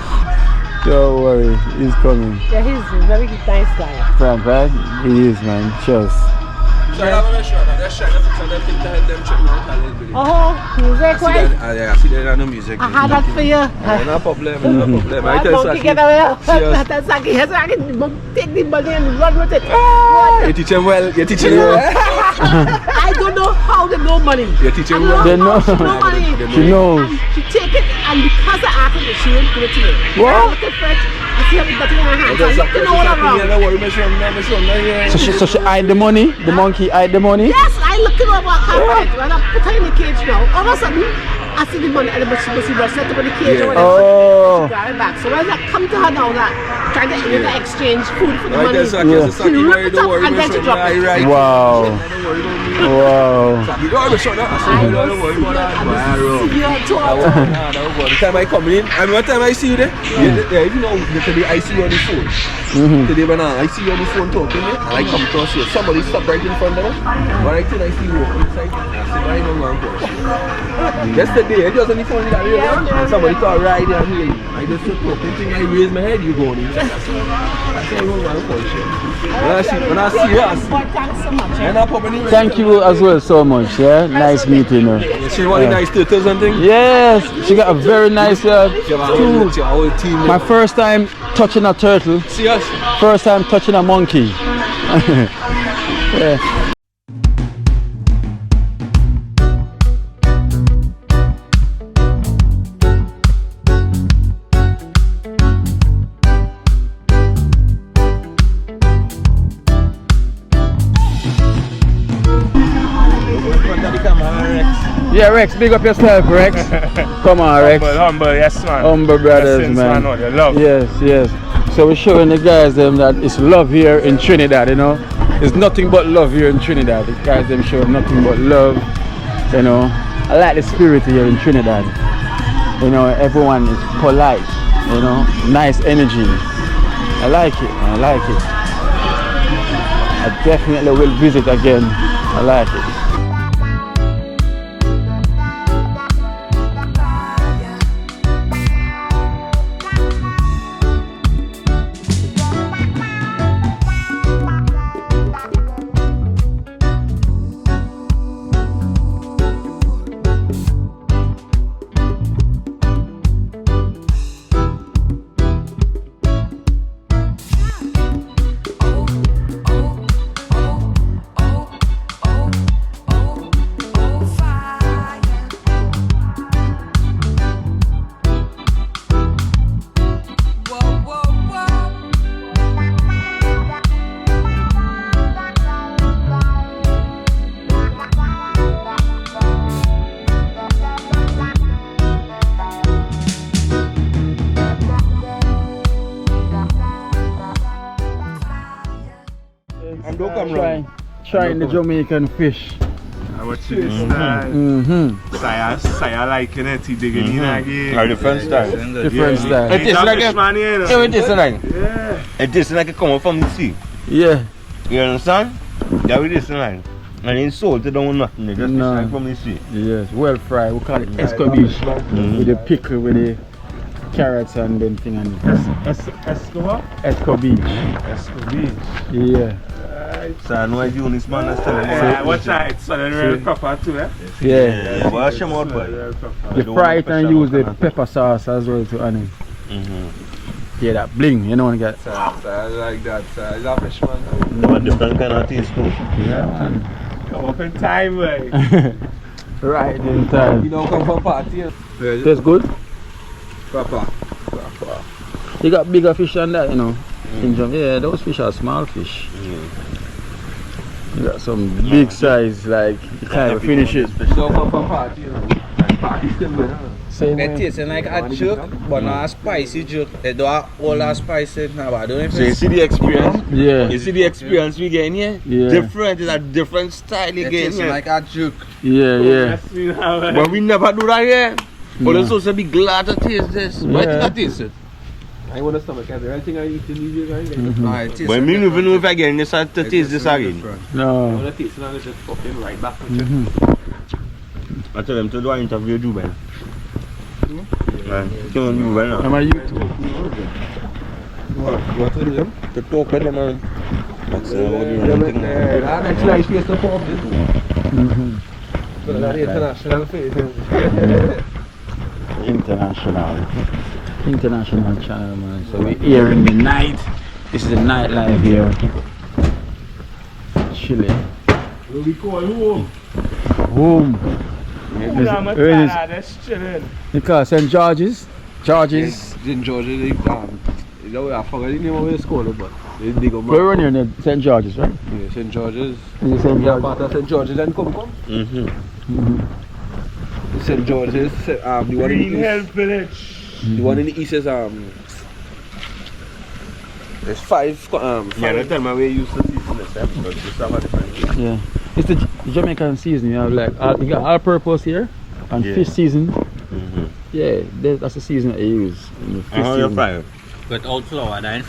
Don't worry, he's coming. Yeah, he's a very nice guy. Right? He is, man. Just. So I'm gonna show that. They're trying to fix them thing to help them check out a little bit. Oh, music, right? I see that on the music. I had that for you. No problem, no problem. I tell monkey you, get away. That's Saki. Take the money and run with it. you teach them well. You teach them well. I don't know how they know money. You teach them well. They know. She know money. She knows. And she take it, and because I asked her, she won't give it to me. What? I look at it, I see her with that in her hand. So I look to know what I'm wrong. So she hide the money? The monkey hide the money? Yes, I look at her about her head. When I put her in the cage now, all of a sudden, I see the money, and she was set up in the cage or whatever. Oh. She got it back. So when I come to her now, trying to exchange food for the money, She rip it up and then she drop it. Wow. Wow. The time I come in, and what time I see you there, you know, today I see you on the phone. Today when I see you on the phone talking, and I come across you, somebody stop right in front of us. When I think I see you walk inside, I say, I don't want to go. Yesterday, I just on the phone, and somebody called right there and here. I just took talking thing, I raise my head, you going inside. I say, I don't want to go. When I see you, I see. Thanks so much. Thank you as well so much. Yeah, nice meeting you. She want nice turtles and things? Yes, she got a very nice Two. My first time touching a turtle. Serious? First time touching a monkey. Yeah. Yeah, Rex, big up yourself, Rex. Come on, Rex. Humble, yes, man. Humble brothers, man. Love. Yes. So we're showing the guys them that it's love here in Trinidad, you know. There's nothing but love here in Trinidad. The guys them show nothing but love, you know. I like the spirit here in Trinidad. You know, everyone is polite, you know, nice energy. I like it. I definitely will visit again. I like it. Trying the Jamaican fish. I watch this style. Saya liking it. He digging in again. Different style. Different style. It is like it is like it coming from the sea. Yeah. You understand? That it is like. And in salt, it don't nothing. It just like from the sea. Yes, well fried. We call it escabeche. With the pickle, with the carrots and them thing on it. Escabeche. Yeah. So I know I do this man. Watch out, it's real proper too, eh? Yeah. Wash them out, boy. You fry it and use the pepper sauce as well to on it. Yeah, that bling, you know when you get. I like that. It's a fish man. They have different kind of taste too. Yeah, man. Come up in time, boy. Right in time. You don't come from party. Tastes good? Proper. You got bigger fish than that, you know. In Jamaica, those fish are small fish. You got some big size, like you can't even finish it. So come from party, you know. Party still good, Same They way. tasting like a jerk, but not a spicy jerk. They don't have all that spicy now, but I don't know if So you see the experience? Yeah. You see the experience we get in here? Yeah. Different, it's a different style you they get in tasting here. like a jerk. Yeah, yeah. But we never do that here. But No. it's supposed to be glad to taste this. Why Yeah. did I taste it? I want to stomach everything I eat in these days. Nah, it tastes But me different. even know if I get in this to It taste tastes this very again. different. I No. want to taste it and it's just fucking right back with you. I tell them to do an interview do well. Man, come on, do well now. Am I YouTube? What to do them? To talk with them, man. That's what you Yeah, want to know. that's nice face to pop this. But that's international face. International channel, man. So we're here in the night. This is the nightlife here. Chilling. We call home. Home. Where is That's chilling. because St. George's? George's. In Georgia, you know, I forgot the name of the school, but they go We're running near St. George's, right? Yeah, St. George's. Is it St. Yeah, George's? part of St. George's and come. St. George's, the one in Green the Hill east. Village. The one in the east is there's five. Yeah, they tell me where you used to see this episode. Just have a different. Yeah. It's the Jamaican season. You have like you got all-purpose here and Yeah. fish season. Yeah, that's the season that you use. In the fish And how you season. fry it? Without flour, that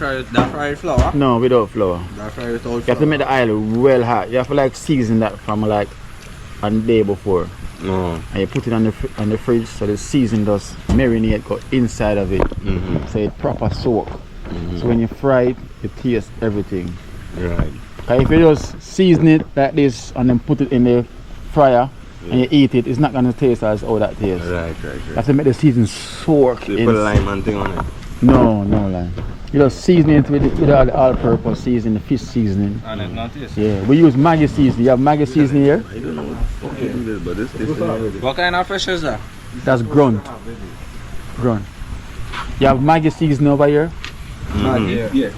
fried flour. No, without flour. That fried without You have to make the oil well hot. You have to like season that from like a day before, No. and you put it on the fridge so the season does marinate go inside of it, so it proper soak. So when you fry it, you taste everything. Right. Cause if you just season it like this and then put it in the fryer and you eat it, it's not gonna taste as how that tastes. Right. You have to make the season soak. So you put lime and thing on it. No lime. You just season it with all the all-purpose seasoning, the fish seasoning. And it's not tasty. Yeah, we use Maggi seasoning. You have Maggi seasoning here? I don't know what the fuck it is, but this What kind of fish is that? That's grunt. Grunt. You have Maggi seasoning over here?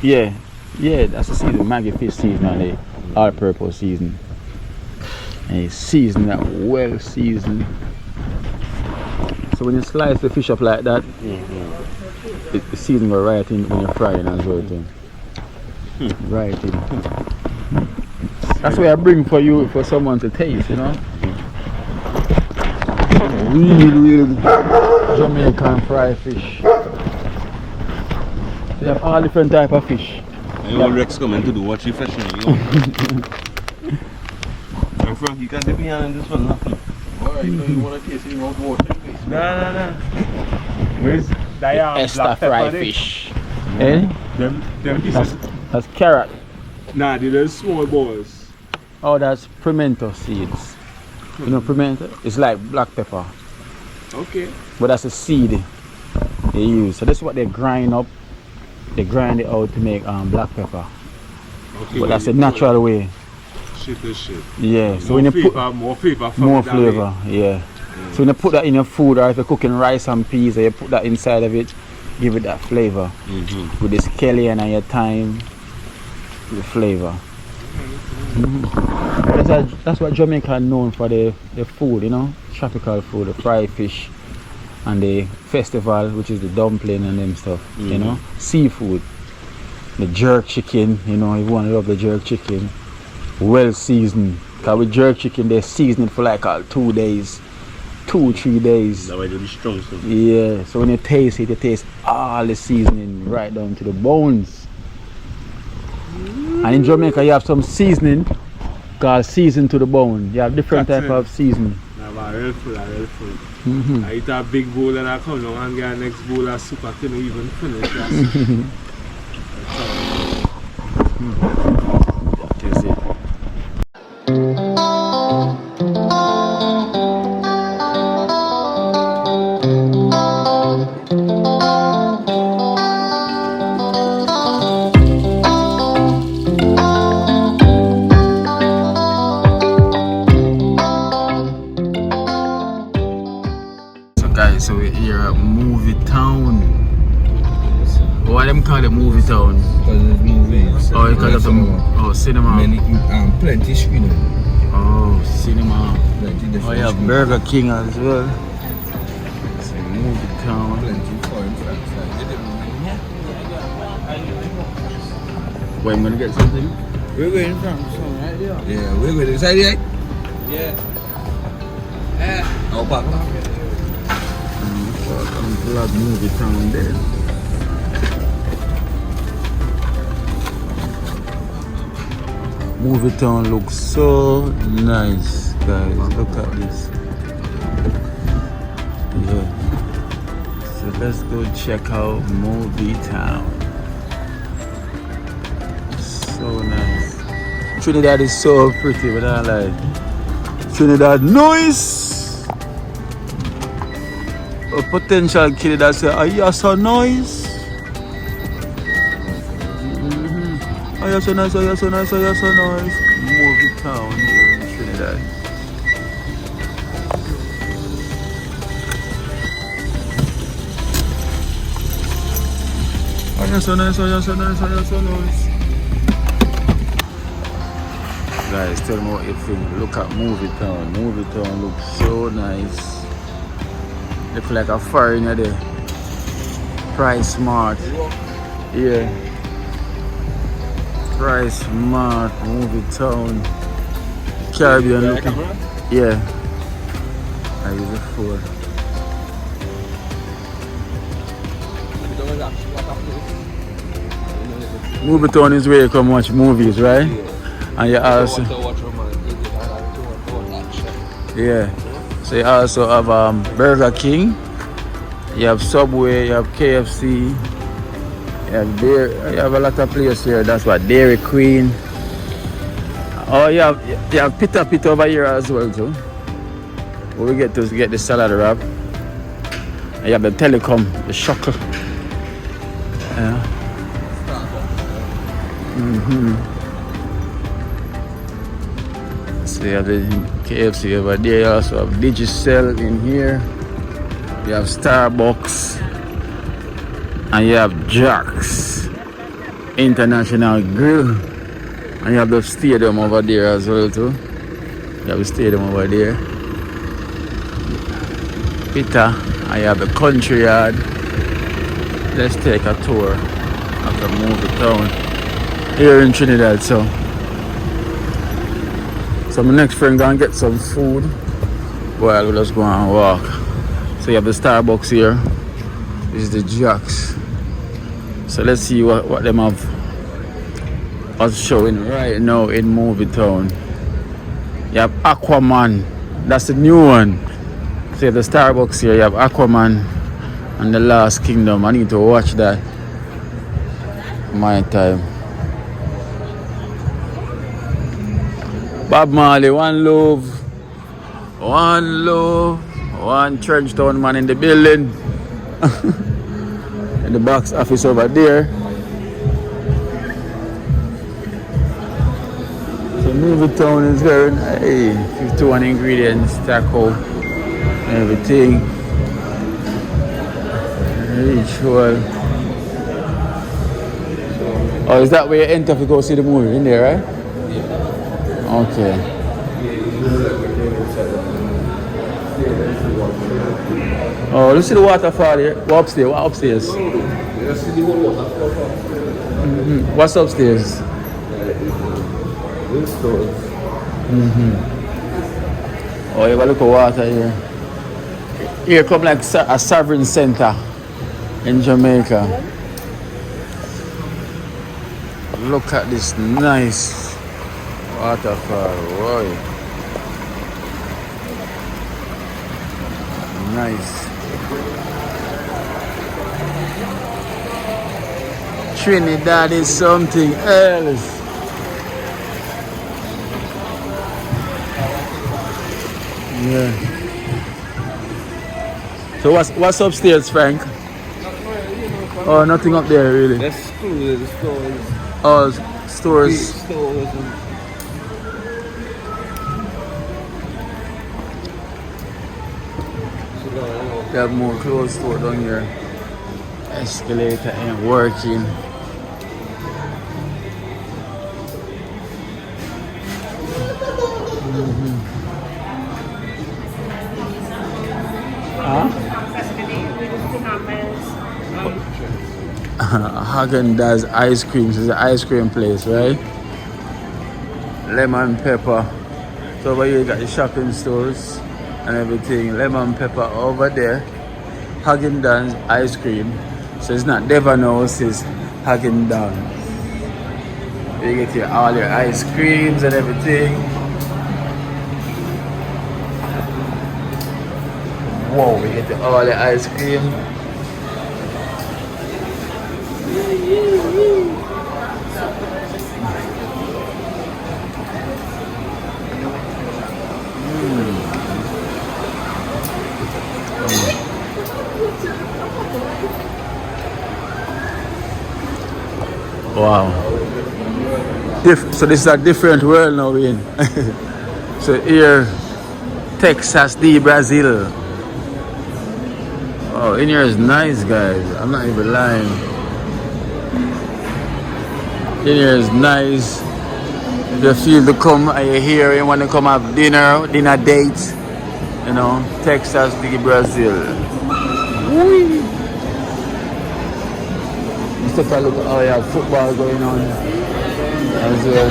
Yeah. Yeah, that's the season. Maggi fish seasoning and the all-purpose seasoning. And you season that well seasoned. So when you slice the fish up like that, the seasoning go right in when you're frying as well too. Right in. That's what I bring for you, for someone to taste, you know. Really Jamaican fried fish. They have all different type of fish. And all Rex coming to do what you fishing, you know. And Frank, you can't dip your hand in this one, nothing. Alright, you want to taste it, you want water, please. No. Where's Diane? Extra fried fish. Eh? Them pieces. That's carrot. Nah, they're the small balls. Oh, that's pimento seeds. You know pimento? It's like black pepper. Okay. But that's a seed they use. So that's what they grind up. They grind it out to make black pepper. Okay. But that's a natural way. Shit is shit. Yeah. So More when you put flavor, more flavor. from more it that flavor, way. yeah. So when you put that in your food, or if you're cooking rice and peas, or you put that inside of it, give it that flavor. With the scallion and your thyme, the flavor. That's what Jamaica are known for, the food, you know, tropical food, the fried fish, and the festival, which is the dumpling and them stuff, you know, seafood, the jerk chicken, you know, everyone love the jerk chicken, well seasoned. Cause with jerk chicken, they season it for like 2 days, 2-3 days. That way they'll be strong stuff. Yeah, so when you taste it, you taste all the seasoning right down to the bones. And in Jamaica, you have some seasoning called season to the bone. You have different type of seasoning. Nah, but real full. I eat a big bowl and I come down and get a next bowl of soup. I couldn't even finish that. Taste it. So guys, so we're here at Movie Town. Why them call it movie town? Because it's movies. Oh, because of the cinema. Many, plenty screening. Oh, cinema. Plenty Oh, different yeah, screening. Burger King as well. It's a movie town. Plenty foreign fans. Wait, I'm gonna get something. We're going from some right there. Yeah, we're going inside here. Yeah. I'll back. Vlog movie town there. Movie town looks so nice, guys. Look at this. Yeah. So let's go check out movie town. So nice. Trinidad is so pretty, but I like Trinidad noise. A potential kid that say, "Are you so nice? Are you so nice? Are you so nice? Are you so nice?" Movie town here in Trinidad. Are you so nice? Are you so nice? Are you so nice? Guys, tell me what you think. Look at movie town. Movie town looks so nice. Look like a foreigner there. Price smart. Yeah. Price smart. Movie town. Caribbean looking. Yeah. I use it for. Movie town is where you come watch movies, right? And you also. Yeah. So you also have Burger King, you have Subway, you have KFC, you have a lot of places here. That's what Dairy Queen. Oh, you have Pita over here as well too. Where we get to get the salad wrap. And you have the Telecom, the Shocker. Yeah. So you have the KFC over there. You also have Digicel in here. You have Starbucks. And you have Jack's International Grill. And you have the stadium over there as well too. You have the stadium over there. Pita. And you have the country yard. Let's take a tour of the movie town here in Trinidad. So my next friend gonna get some food while we just go and walk. So you have the Starbucks here. This is the Jack's. So let's see what them have us showing right now in movie town. You have Aquaman. That's the new one. So you have the Starbucks here. You have Aquaman and the Last Kingdom. I need to watch that. My time. Bob Marley, one love, one Trenchtown man in the building. In the box office over there. So movie town is very nice. 51 ingredients, taco, everything. Ritual. Oh, is that where you enter to go see the movie in there, right? Okay. Oh, let's see the waterfall here. What upstairs? What upstairs? What's upstairs? Oh, you have a look at water here. Here come like a sovereign center in Jamaica. Look at this nice waterfall, boy. Nice. Trinidad is something else. Yeah. So what's upstairs, Frank? Oh, nothing up there really. That's stores. Oh, stores. Stores and They have more clothes store down here. Escalator ain't working. Häagen-Dazs ice cream. This is an ice cream place, right? Lemon pepper. So over here you got the shopping stores and everything. Lemon pepper over there. Häagen-Dazs ice cream. So it's not Devanos, it's Häagen-Dazs. You get all your ice creams and everything. Whoa, we get all the ice cream. Wow. So this is a different world now we're in. So here, Texas de Brazil. Oh, in here is nice, guys. I'm not even lying. In here is nice. If you feel to come and you're here, you want to come have dinner date, you know, Texas de Brazil. Whee! Let's take a look at, oh yeah, football going on as well.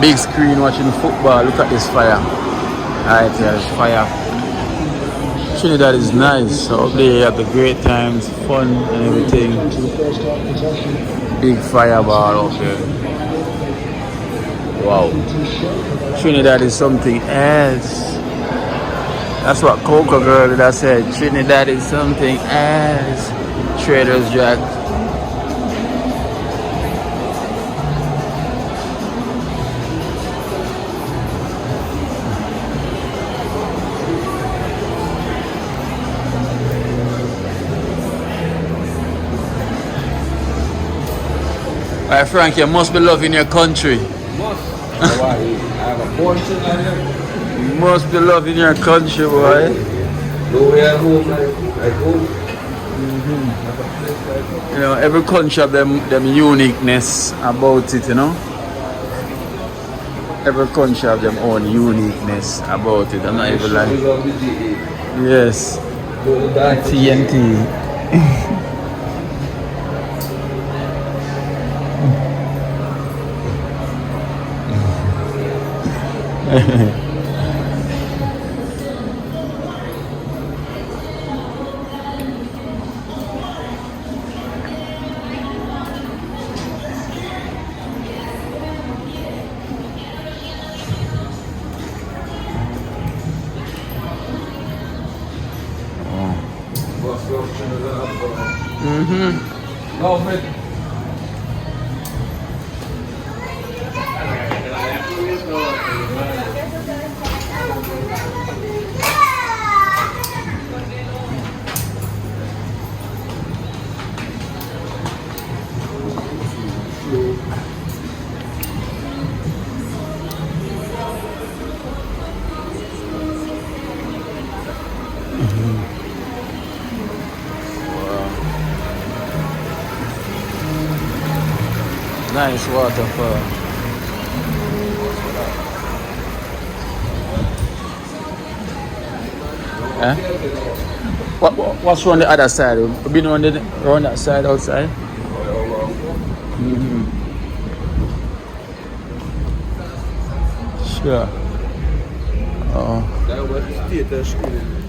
Big screen watching football. Look at this fire. Alright, there's fire. Trinidad is nice. So up there you have the great times, fun and everything. Big fireball up there. Wow. Trinidad is something else. That's what Coca Girl did I said. Trinidad is something else. Trader's Jack. Alright, Frank, you must be loving your country. Must. I have a portion on here. You must be loving your country, boy. Nowhere home like home. You know, every country have them uniqueness about it, you know. Every country have their own uniqueness about it. I'm not even lying. Yes. TNT. Love it. Nice waterfall. Eh? What's on the other side? We've been around that side outside. Sure. Oh.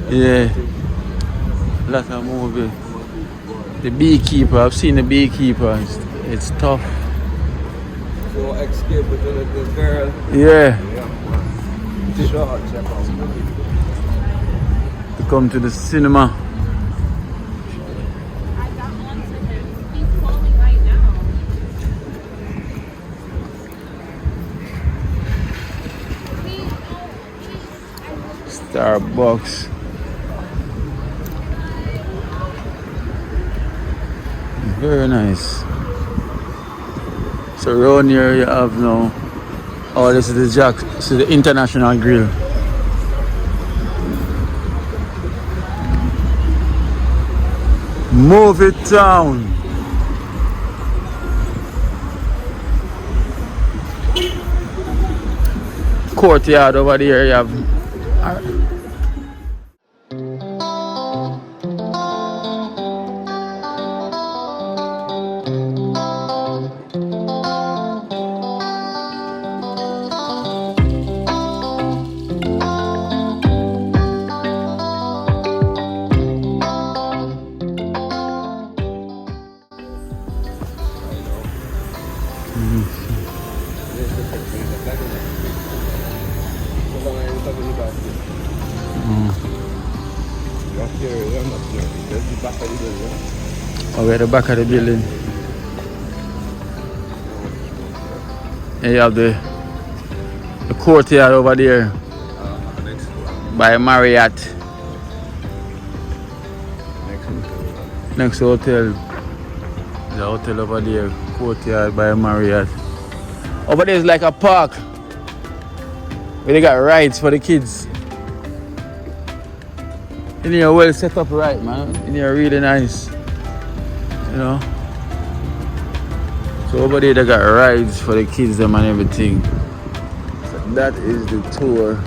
Yeah. Lot of movie. The beekeeper. I've seen the beekeeper. It's tough. So escape with the girl. Yeah. Short, check out. To come to the cinema. I got on to him. He's calling right now. Starbucks. Very nice. So around here you have now. Oh, this is the International Grill. Movie town. Courtyard over there. You have. Oh, we're at the back of the building. And you have the courtyard over there by Marriott. Next hotel. The hotel over there, courtyard by Marriott. Over there is like a park where they got rides for the kids. In here well set up right, man. In here really nice. You know. So over there they got rides for the kids them and everything. So that is the tour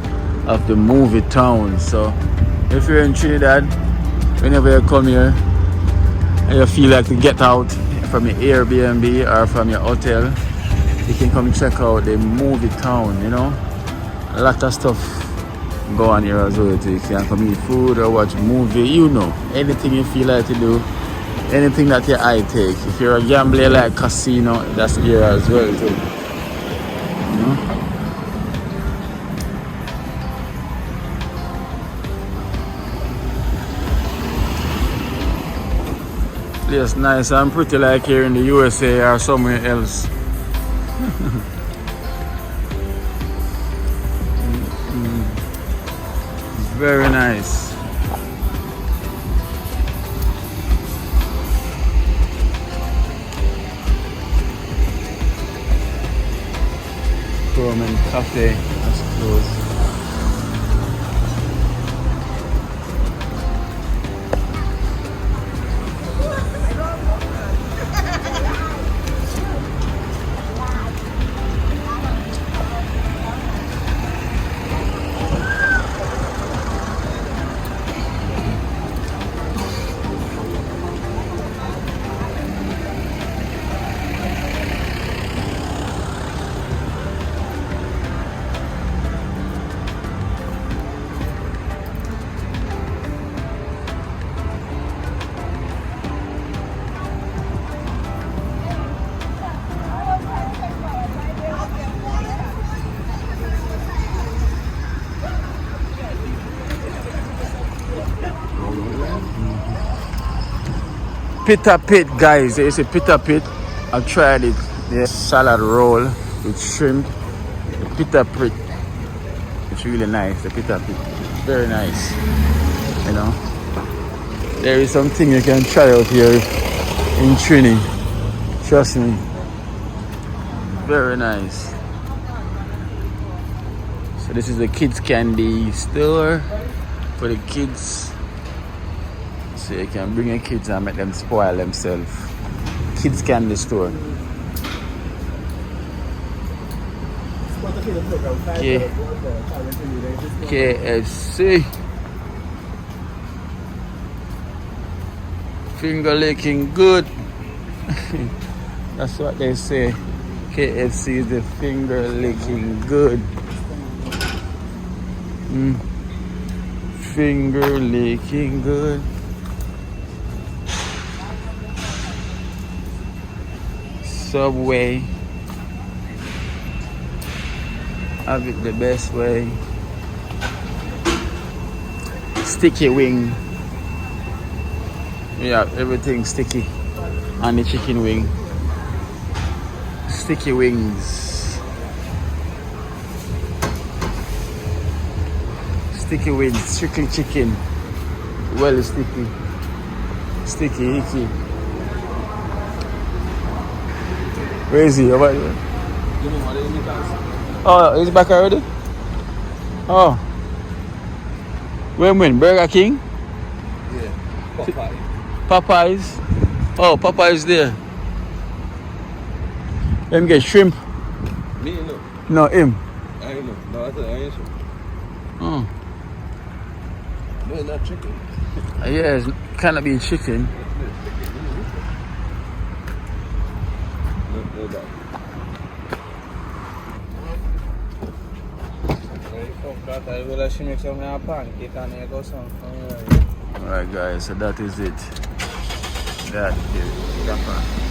of the movie town. So if you're in Trinidad, whenever you come here and you feel like to get out from your Airbnb or from your hotel, you can come check out the movie town, you know. A lot of stuff go on here as well. You can come eat food or watch a movie, you know. Anything you feel like to do, anything that your eye take. If you're a gambler like casino, that's here as well too. You know? Place nice and pretty like here in the USA or somewhere else. Very nice. Roman cafe, that's closed. Pita pit, guys. It's a pita pit. I've tried it. The salad roll with shrimp. The pita pit. It's really nice. The pita pit. Very nice. You know. There is something you can try out here in Trini. Trust me. Very nice. So this is the kids candy store for the kids. So you can bring your kids and make them spoil themselves. Kids candy store. KFC. Finger licking good. That's what they say. KFC is the finger licking good. Finger licking good. Subway, have it the best way. Sticky wing, yeah, everything sticky on the chicken wing. Sticky wings, sticky wings, strictly chicken, well sticky, sticky icky. Where is he? Over there. Oh, he's back already? Oh. When? Burger King? Yeah. Popeyes. Oh, Popeyes there. Him get shrimp. Me no. No, him. I know. No, I ain't sure. Oh. No, not chicken. Yeah, it cannot be chicken. No doubt. Alright guys, so that is it. That is Japan.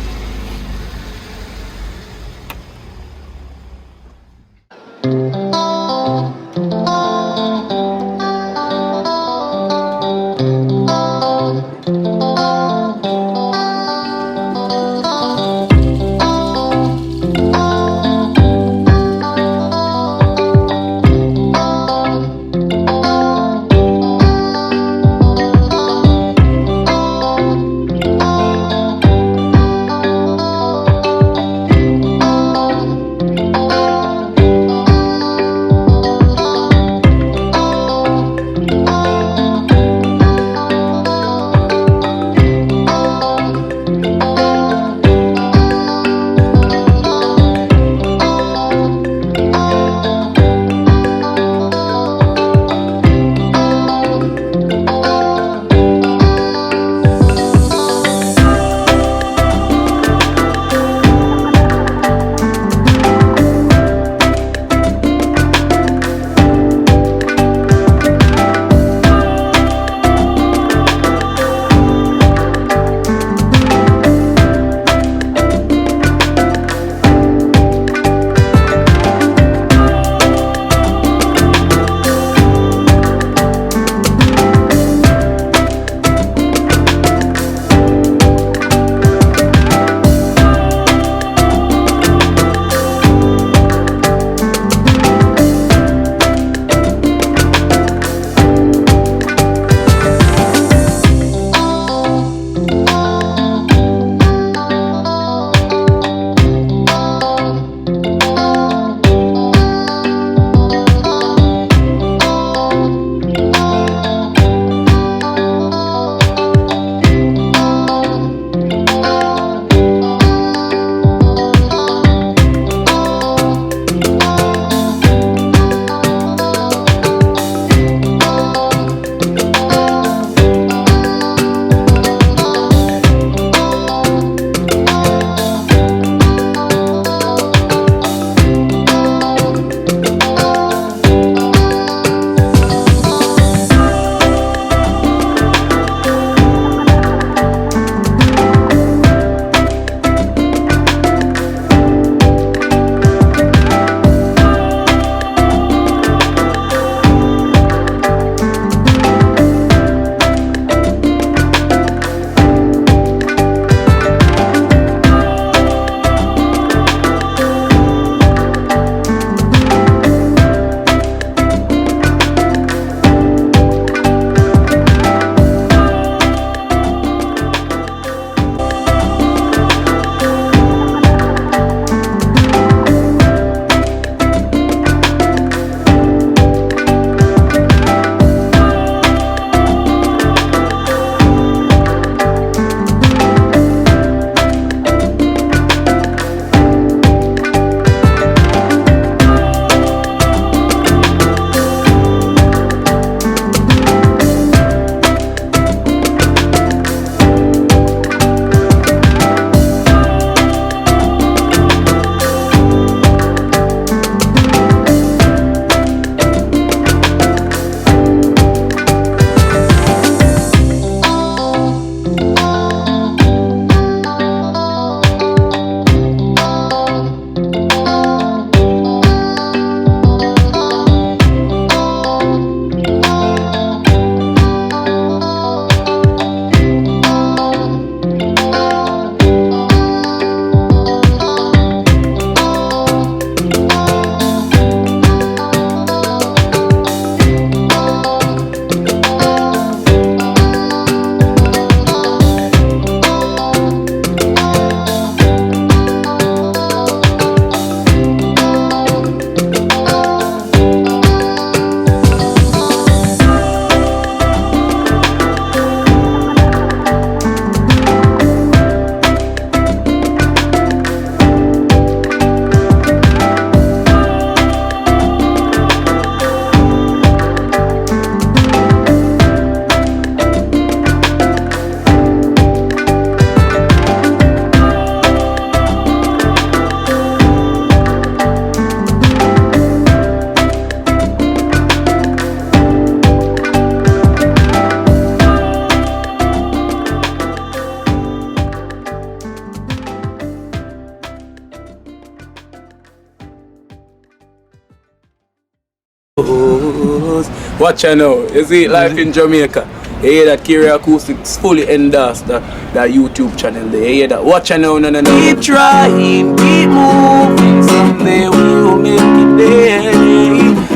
Watch out now. You see life in Jamaica. You hear that Kiri Acoustics fully endorsed that YouTube channel there. You hear that? Watch out now, no. Keep trying, keep moving. Someday we will make it there.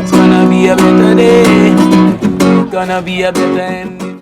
It's gonna be a better day. Gonna be a better end.